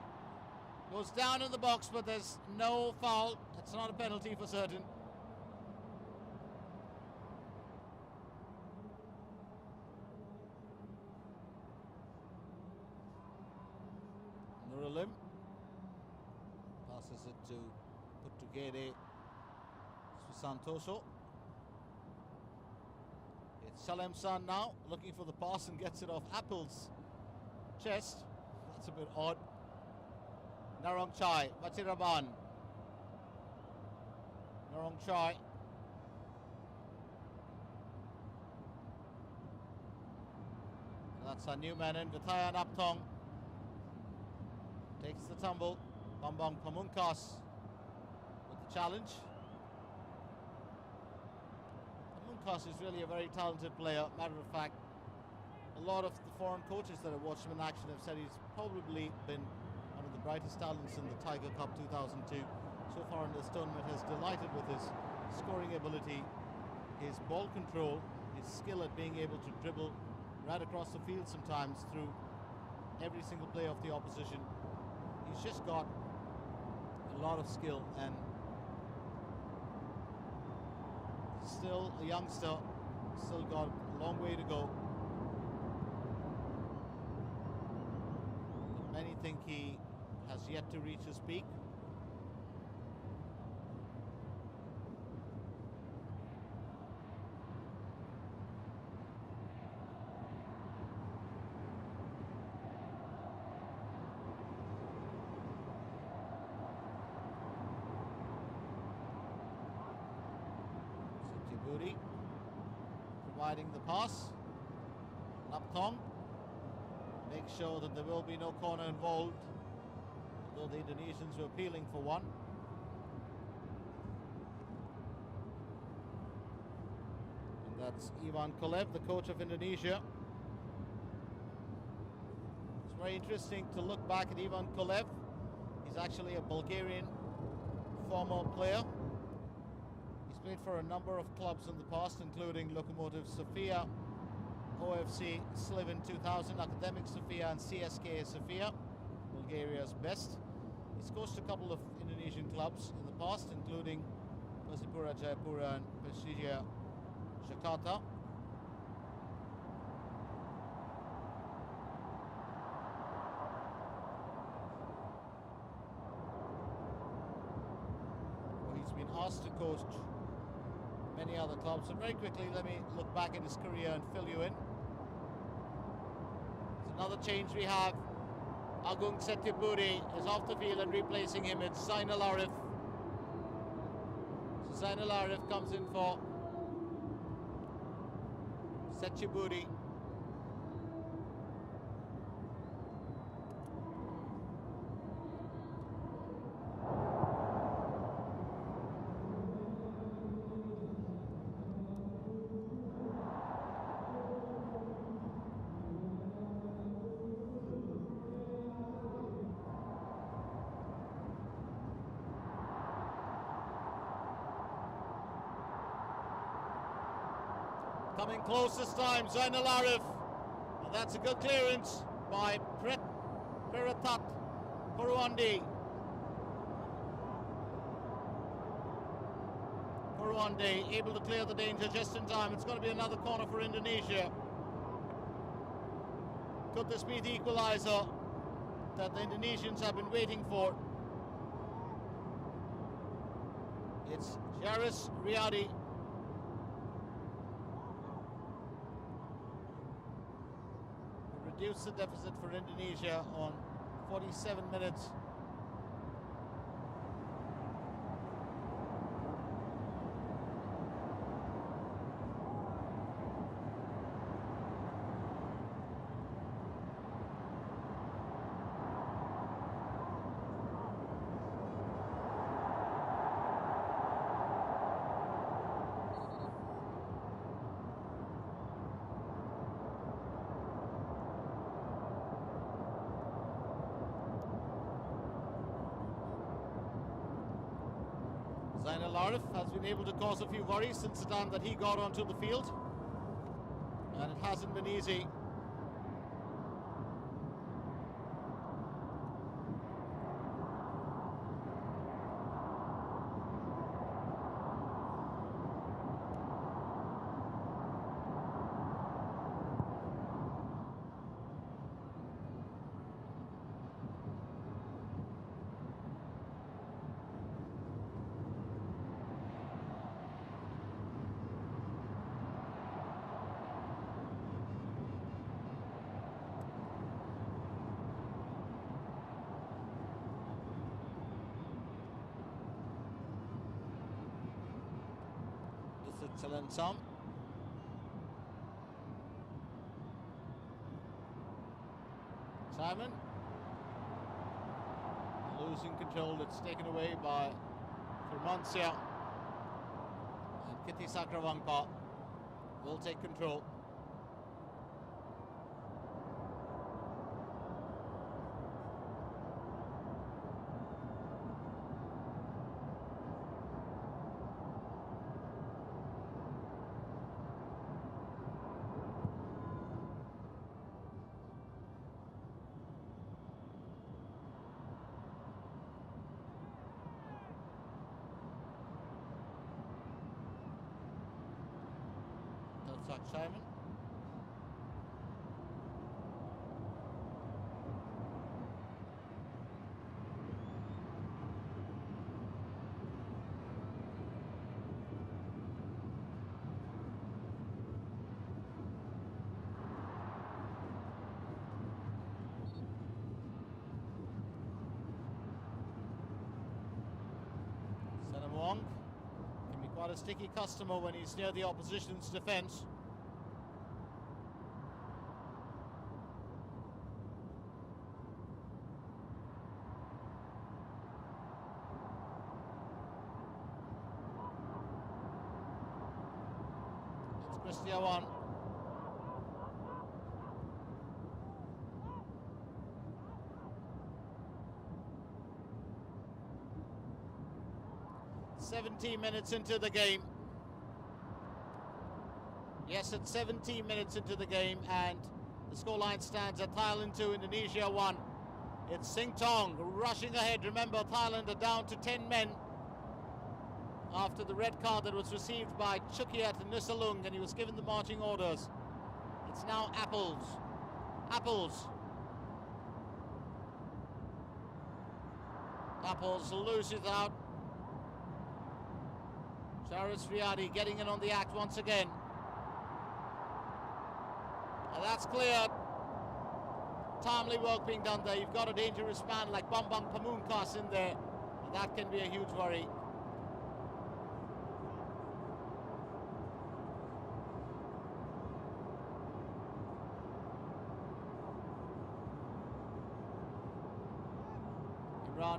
Goes down in the box, but there's no foul. It's not a penalty for certain. Nuralim passes it to Putugede Susantoso. It's Salem San now, looking for the pass and gets it off Apple's chest. That's a bit odd. Narong Chai, Matiraban. Narong Chai. That's our new man in, Vataya Naptong. Takes the tumble. Bambang Pamungkas with the challenge. Pamungkas is really a very talented player. Matter of fact, a lot of the foreign coaches that have watched him in action have said he's probably been one of the brightest talents in the Tiger Cup 2002. So far in this tournament, has delighted with his scoring ability, his ball control, his skill at being able to dribble right across the field sometimes through every single play of the opposition. He's just got a lot of skill, and still a youngster, still got a long way to go. But many think he has yet to reach his peak. Buri providing the pass. Naptong makes sure that there will be no corner involved, although the Indonesians were appealing for one. And that's Ivan Kolev, the coach of Indonesia. It's very interesting to look back at Ivan Kolev. He's actually a Bulgarian former player. Played for a number of clubs in the past, including Lokomotiv Sofia, OFC Sliven 2000, Academic Sofia, and CSKA Sofia, Bulgaria's best. He's coached a couple of Indonesian clubs in the past, including Persipura Jayapura and Persija Jakarta. He's been asked to coach many other clubs. So very quickly, let me look back at his career and fill you in. It's another change we have. Agung Setiabudi is off the field, and replacing him it's Zainal Arif. So Zainal Arif comes in for Setiabudi. Coming close this time, Zainal Arif. And that's a good clearance by Piratat Purwandi. Purwandi able to clear the danger just in time. It's going to be another corner for Indonesia. Could this be the equaliser? that the Indonesians have been waiting for. It's Jaris Riyadi. Reduce the deficit for Indonesia on 47 minutes. Zainal Arif has been able to cause a few worries since the time that he got onto the field, and it hasn't been easy. Tom. Simon losing control. It's taken away by Firmansyah, and Kitty Sakrawangpa will take control. Simon. Senam Wong can be quite a sticky customer when he's near the opposition's defence. One. "17 minutes into the game." Yes, it's 17 minutes into the game, and the scoreline stands at Thailand 2, Indonesia 1. It's Sing Tong rushing ahead. Remember, Thailand are down to 10 men after the red card that was received by Chukiat and Nusalung, and he was given the marching orders. It's now Apples. Apples loses out. Jaris Riyadi getting in on the act once again. And that's cleared. Timely work being done there. You've got a dangerous man like Bambang Pamungkas in there, and that can be a huge worry.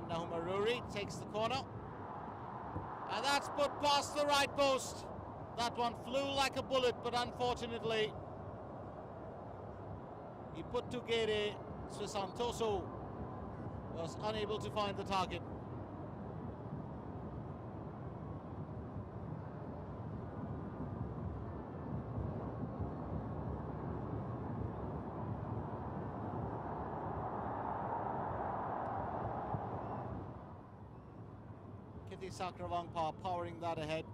Nahumaruri takes the corner, and that's put past the right post. That one flew like a bullet, but unfortunately Iputugere Susantoso was unable to find the target. Sakrawangpa powering that ahead.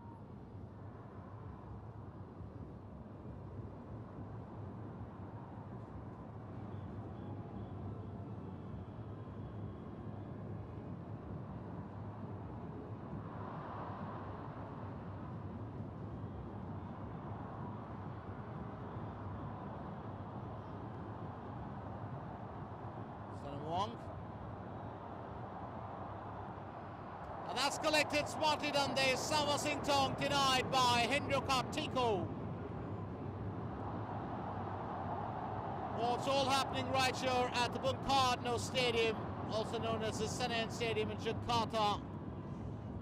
That's collected smartly done there. Sawa Sing Tong denied by Hendro Kartiko. Well, it's all happening right here at the Bung Karno Stadium, also known as the Senan Stadium in Jakarta.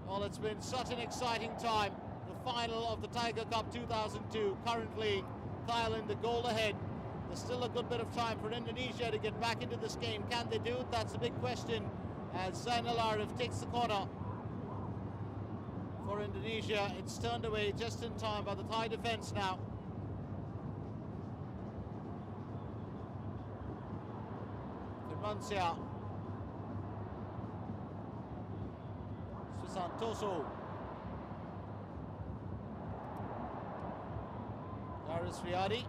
Well, it's been such an exciting time. The final of the Tiger Cup 2002. Currently, Thailand a goal ahead. There's still a good bit of time for Indonesia to get back into this game. Can they do it? That's a big question. As Zainal Arif takes the corner for Indonesia. It's turned away just in time by the Thai defence now. Firmansyah. Susantoso. Darius Riyadi.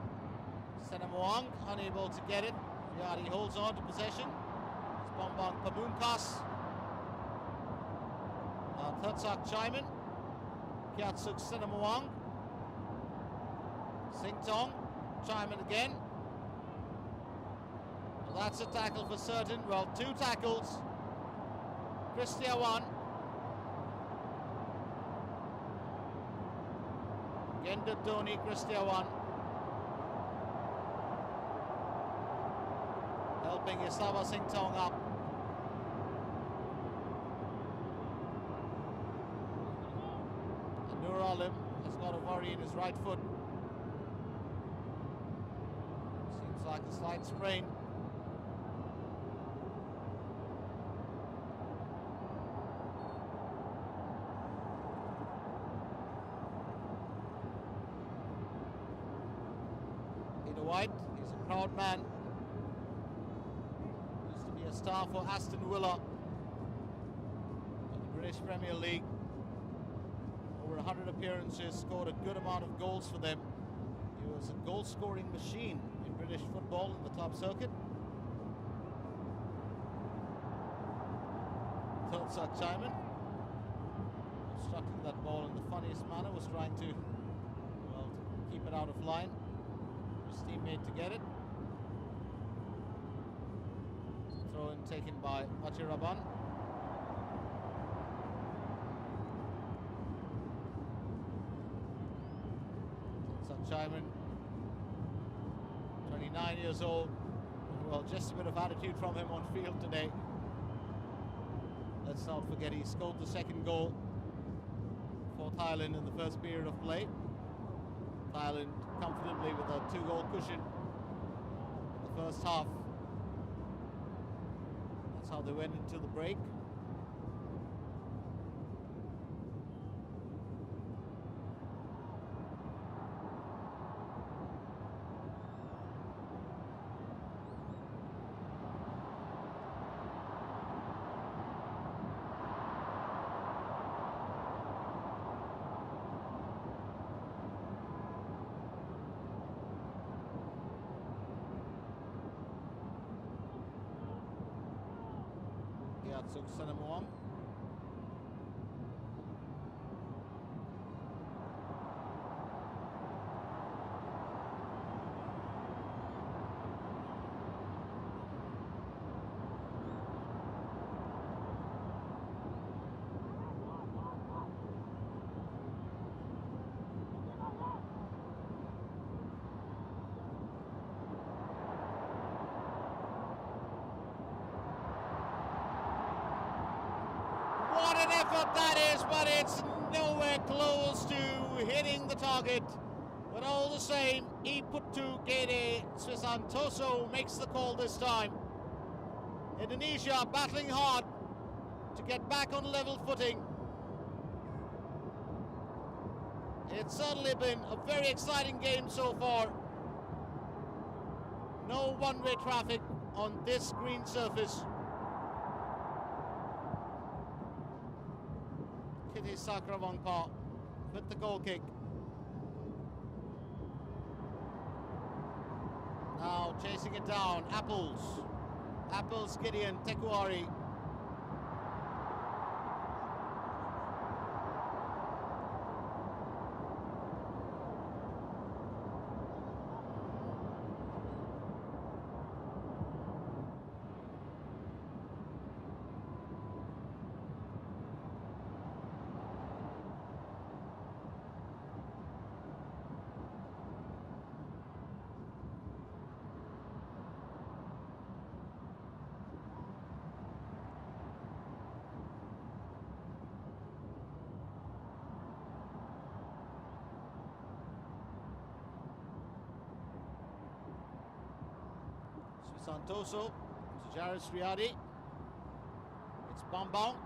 Senamuang unable to get it. Riyadi holds on to possession. It's Bambang Pamungkas. Thirsak Chaiman. Kiatsuk Senamuang. Sing Tong. Chaiman again. Well, that's a tackle for certain. Well, two tackles. Christiawan. Genda Dhoni, Christiawan. Helping Isawa Sing Tong up. And Nur Alim has got a worry in his right foot. Seems like a slight sprain. White, he's a proud man. Used to be a star for Aston Villa in the British Premier League. Over 100 appearances, scored a good amount of goals for them. He was a goal-scoring machine in British football in the club circuit. Thirsak Chaiman, obstructing that ball in the funniest manner, was trying to, well, keep it out of line. His teammate to get it. Throw in taken by Machiraban. Chaiman, 29 years old. Well, just a bit of attitude from him on field today. Let's not forget he scored the second goal for Thailand in the first period of play. Thailand comfortably with a 2-goal cushion in the first half. That's how they went into the break. Kiatsuk Senamuang. What an effort that is, but it's nowhere close to hitting the target. But all the same, Iputu Gede Susantoso makes the call this time. Indonesia battling hard to get back on level footing. It's certainly been a very exciting game so far. No one-way traffic on this green surface. Kitty Sakrawangpa with the goal kick. Now chasing it down, Apples Gideon Tekuari. Santoso, Sejarah Riyadi. It's Bambang.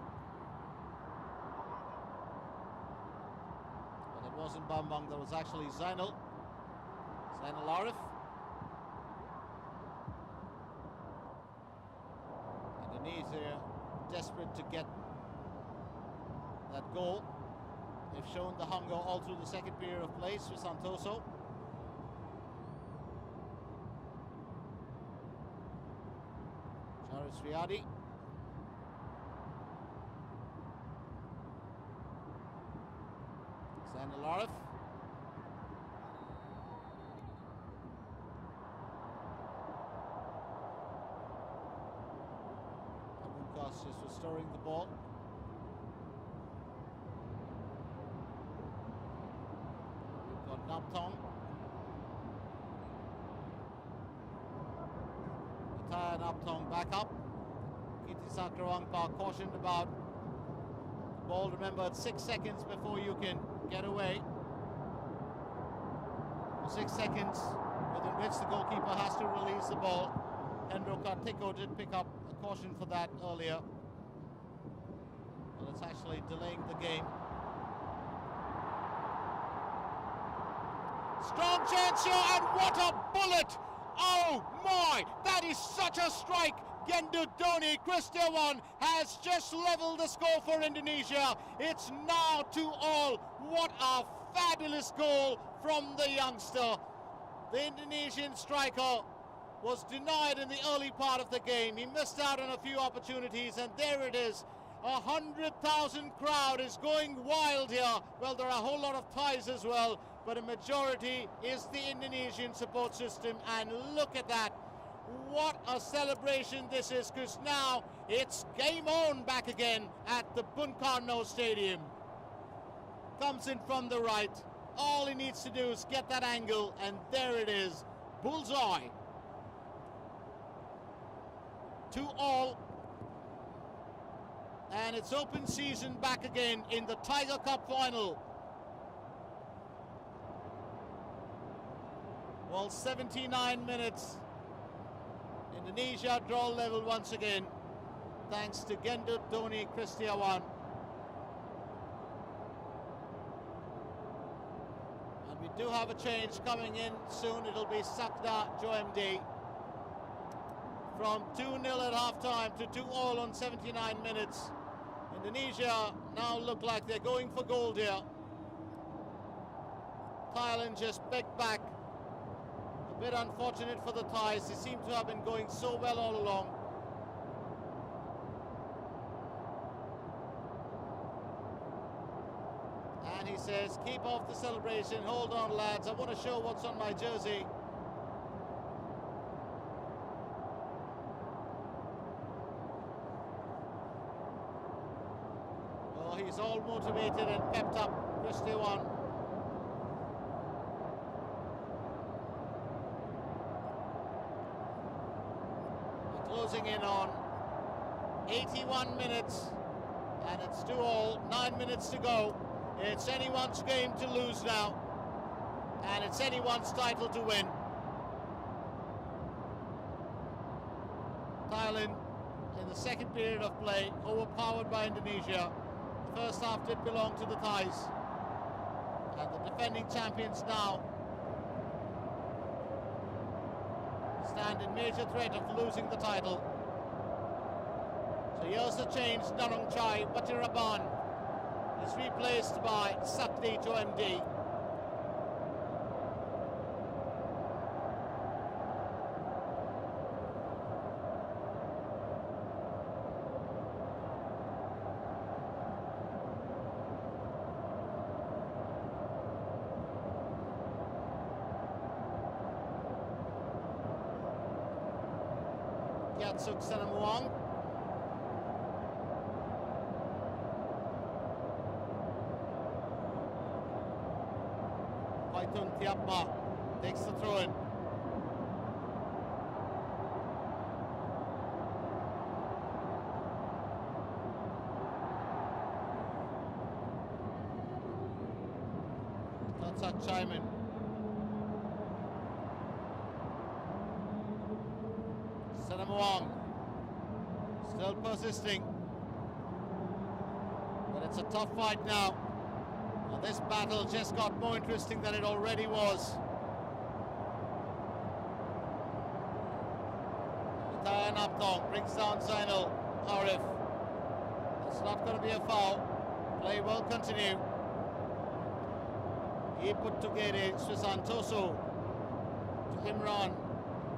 But it wasn't Bambang, that was actually Zainal Arif. Indonesia desperate to get that goal. They've shown the hunger all through the second period of play for Santoso. Sejarah Riyadi. Zainal Arif. Just restoring the ball. We've got Naptong. Mataya Naptong back up. Kiti Sakrawangpa cautioned about the ball. Remember, it's 6 seconds before you can get away. 6 seconds within which the goalkeeper has to release the ball. Hendro Kartiko did pick up a caution for that earlier. But it's actually delaying the game. Strong chance here, and what a bullet! Oh my, that is such a strike! Gendu Doni Kristiawan has just leveled the score for Indonesia. It's now 2-2. What a fabulous goal from the youngster. The Indonesian striker was denied in the early part of the game. He missed out on a few opportunities, and there it is. 100,000 crowd is going wild here. Well, there are a whole lot of Thais as well, but a majority is the Indonesian support system, and look at that. What a celebration this is, because now it's game on back again at the Bung Karno Stadium. Comes in from the right. All he needs to do is get that angle, and there it is. Bullseye. 2-2. And it's open season back again in the Tiger Cup final. Well, 79 minutes. Indonesia draw level once again, thanks to Gendu Doni Kristiawan. And we do have a change coming in soon. It'll be Sakda Joemdi. From 2-0 at half-time to 2-2 on 79 minutes. Indonesia now look like they're going for gold here. Thailand just begged back. A bit unfortunate for the Thais. They seem to have been going so well all along. And he says, keep off the celebration. Hold on, lads. I want to show what's on my jersey. Well, he's all motivated and pepped up, Kristiawan. Closing in on 81 minutes, and it's 2-2, 9 minutes to go. It's anyone's game to lose now, and it's anyone's title to win. Thailand, in the second period of play, overpowered by Indonesia. The first half did belong to the Thais, and the defending champions now stand in major threat of losing the title. So here's the change. Narongchai Watiraban is replaced by Sakdi Joemdi. Yatsuk Sanamuang. Paitun Tiapma takes the throw in. Tatsak Chaiman. Panamawang still persisting, but it's a tough fight now. And this battle just got more interesting than it already was. Tayan Aptong brings down Zainal Arif. It's not going to be a foul. Play will continue. Iput Tugede Swisantoso to Imran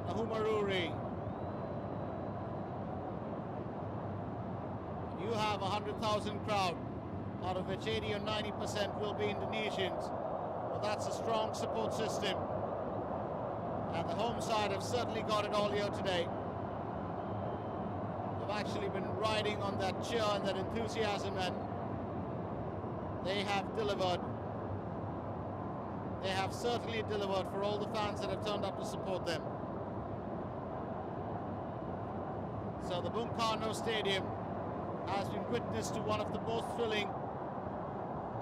Nahumaruri. You have 100,000 crowd, out of which 80 or 90% will be Indonesians. Well, that's a strong support system. And the home side have certainly got it all here today. They've actually been riding on that cheer and that enthusiasm, and they have delivered. They have certainly delivered for all the fans that have turned up to support them. So the Bung Karno Stadium has been witness to one of the most thrilling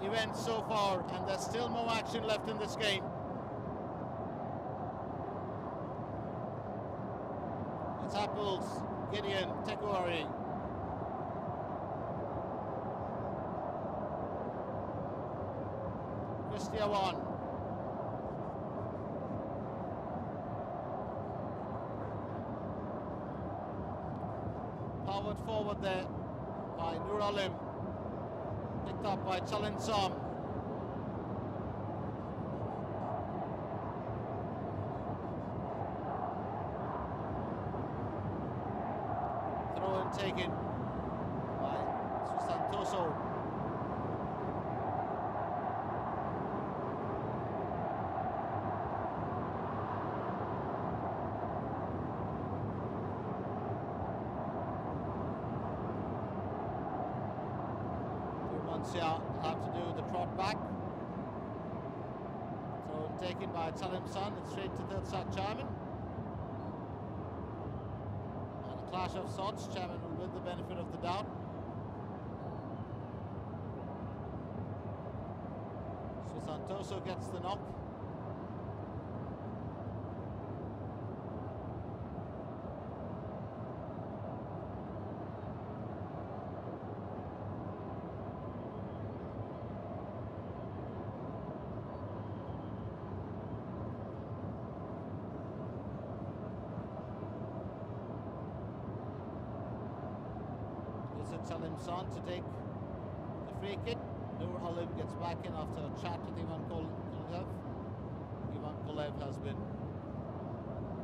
events so far, and there's still more action left in this game. It's Apples, Gideon, Teguari. Christian. Powered forward there by Nur Alim, picked up by Chalin Sam. Throw in taken by Susantoso. Have to do the trot back. Throw taken by Salim San. It's straight to third side chairman. And a clash of sorts. Chairman will win the benefit of the doubt. So Santoso gets the knock. Salim San to take the free kick. Nur Alim gets back in after a chat with Ivan Kolev. Ivan Kolev has been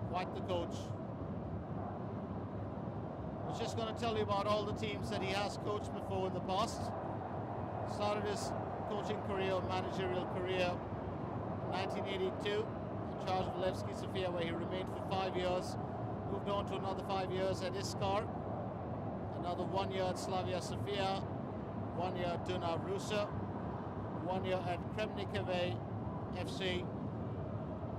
quite the coach. I was just going to tell you about all the teams that he has coached before in the past. Started his coaching career, managerial career, in 1982 in charge of Levski Sofia, where he remained for 5 years. Moved on to another 5 years at Iskar. Another 1 year at Slavia Sofia, 1 year at Duna Rusa, 1 year at Kremnikove FC,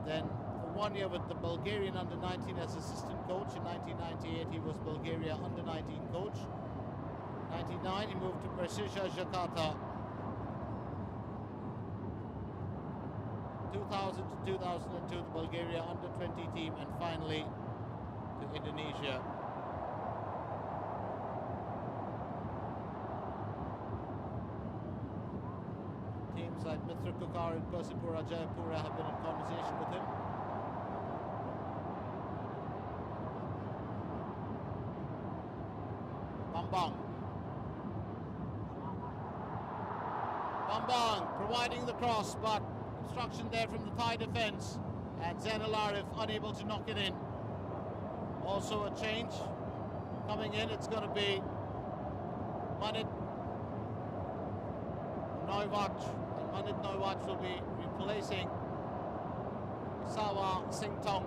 then for 1 year with the Bulgarian under-19 as assistant coach. In 1998 he was Bulgaria under-19 coach. 99 he moved to Persija Jakarta. 2000 to 2002 the Bulgaria under-20 team, and finally to Indonesia. Teams like Mitra Kukar and Persipura Jayapura have been in conversation with him. Bambang. Bambang providing the cross, but obstruction there from the Thai defence, and Zainal Arif unable to knock it in. Also a change coming in. It's going to be Menit Noiwach, and Menit Noiwach will be replacing Sawa Singtong.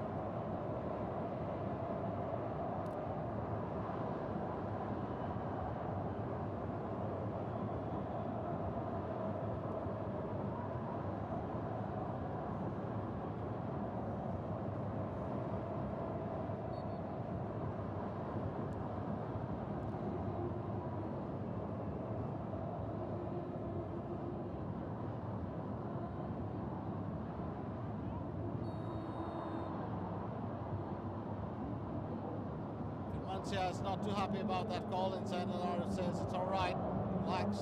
Announce here is not too happy about that call. Inside the line says it's all right. Relax.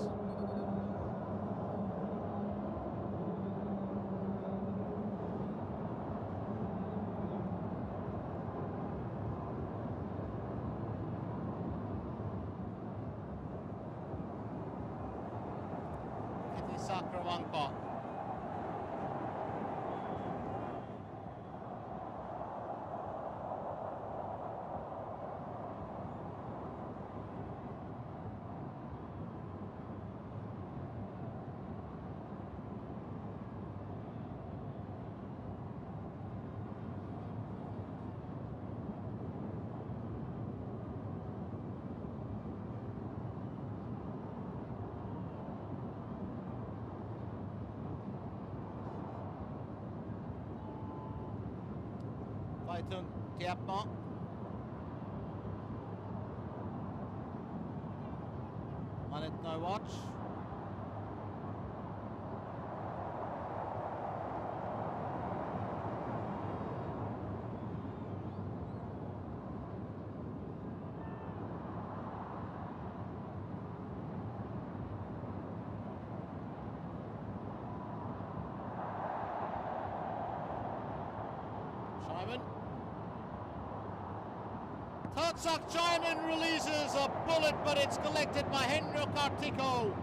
Sakrawangpa. Python Tiapma. Menit no watch. Simon. Tatsak Chaiman releases a bullet, but it's collected by Henry Kartiko.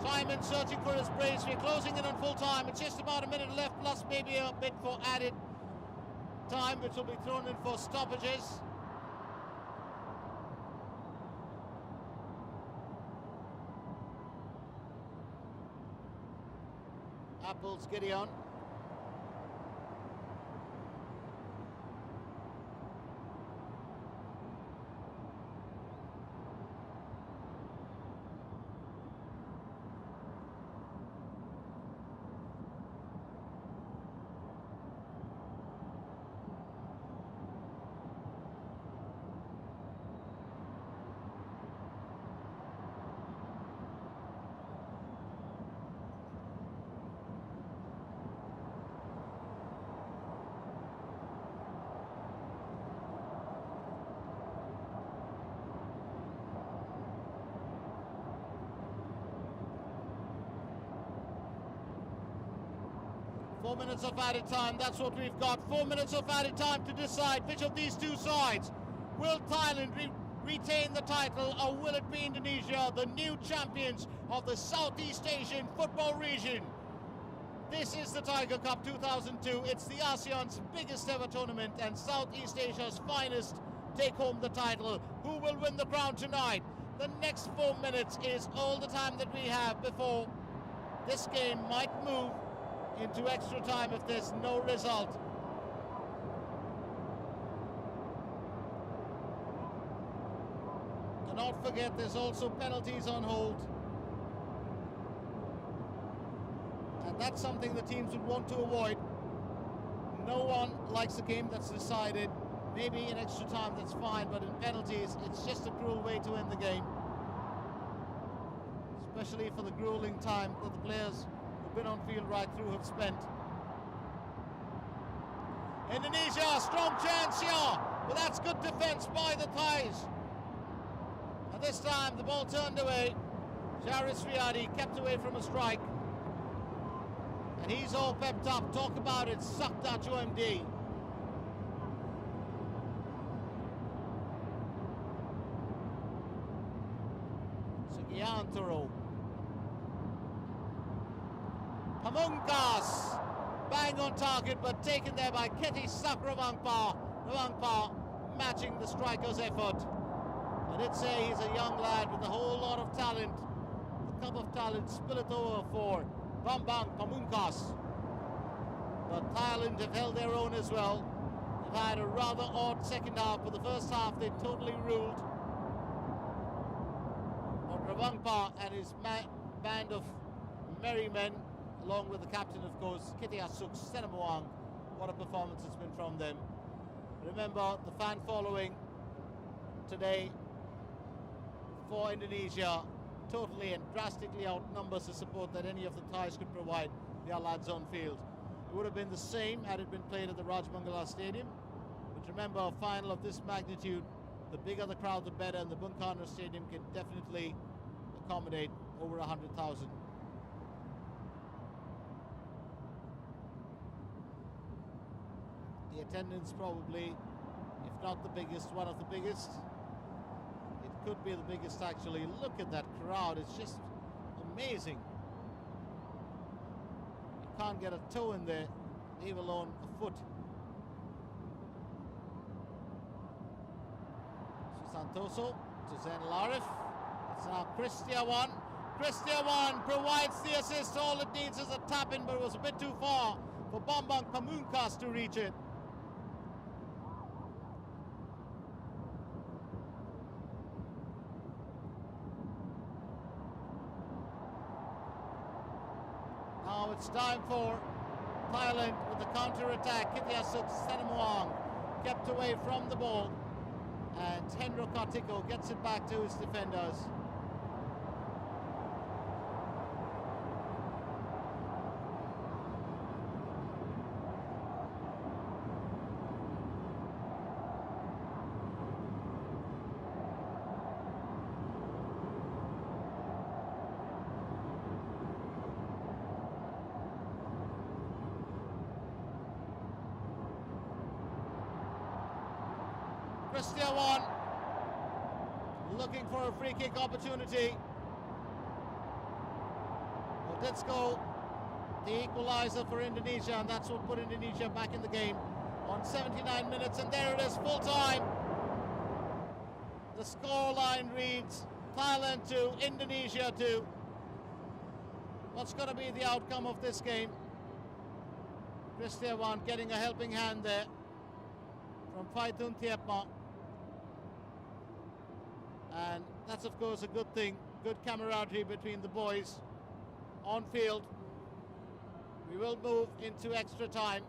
Chaiman searching for his brace. We're closing in on full time. It's just about a minute left, plus maybe a bit for added time, which will be thrown in for stoppages. Apples Gideon. Four minutes of added time, that's what we've got. 4 minutes of added time to decide which of these two sides. Will Thailand retain the title, or will it be Indonesia, the new champions of the Southeast Asian football region? This is the Tiger Cup 2002. It's the ASEAN's biggest ever tournament and Southeast Asia's finest take home the title. Who will win the crown tonight? The next 4 minutes is all the time that we have before this game might move into extra time if there's no result. Do not forget there's also penalties on hold. And that's something the teams would want to avoid. No one likes a game that's decided. Maybe in extra time that's fine, but in penalties it's just a cruel way to end the game. Especially for the grueling time that the players been on field right through have spent. Indonesia, strong chance here, but that's good defense by the Thais. And this time the ball turned away. Jaris Riyadi kept away from a strike. And he's all pepped up. Talk about it, Sakta MD. Sugiantoro. Pamungkas, bang on target, but taken there by Keti Sakrawangpa. Rawangpa matching the striker's effort. I did say he's a young lad with a whole lot of talent. The cup of talent, spill it over for Bambang Pamungkas. But Thailand have held their own as well. They've had a rather odd second half, but the first half they totally ruled. But Rawangpa and his band of merry men, along with the captain, of course, Kitiasuk Senamuang. What a performance it's been from them. Remember, the fan following today for Indonesia totally and drastically outnumbers the support that any of the Thais could provide their lads on field. It would have been the same had it been played at the Rajmangala Stadium. But remember, a final of this magnitude the bigger the crowd, the better, and the Bungkarno Stadium can definitely accommodate over 100,000. The attendance probably, if not the biggest, one of the biggest. It could be the biggest actually. Look at that crowd, it's just amazing. You can't get a toe in there, leave alone a foot. Santoso to Zainal Arif. It's now Christian. Christian provides the assist. All it needs is a tap in, but it was a bit too far for Bambang Pamungkas to reach it. Now it's time for Thailand with the counter-attack. Kithiasuk Senamuang kept away from the ball. And Hendro Kartiko gets it back to his defenders. Christian looking for a free kick opportunity. Oditsko, the equaliser for Indonesia, and that's what put Indonesia back in the game on 79 minutes, and there it is, full time. The scoreline reads Thailand 2, Indonesia 2. What's going to be the outcome of this game? Christian getting a helping hand there from Phaithun Thiepma. And that's of course a good thing, good camaraderie between the boys on field. We will move into extra time.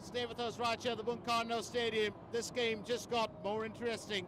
Stay with us right here at the Bungkarno Stadium. This game just got more interesting.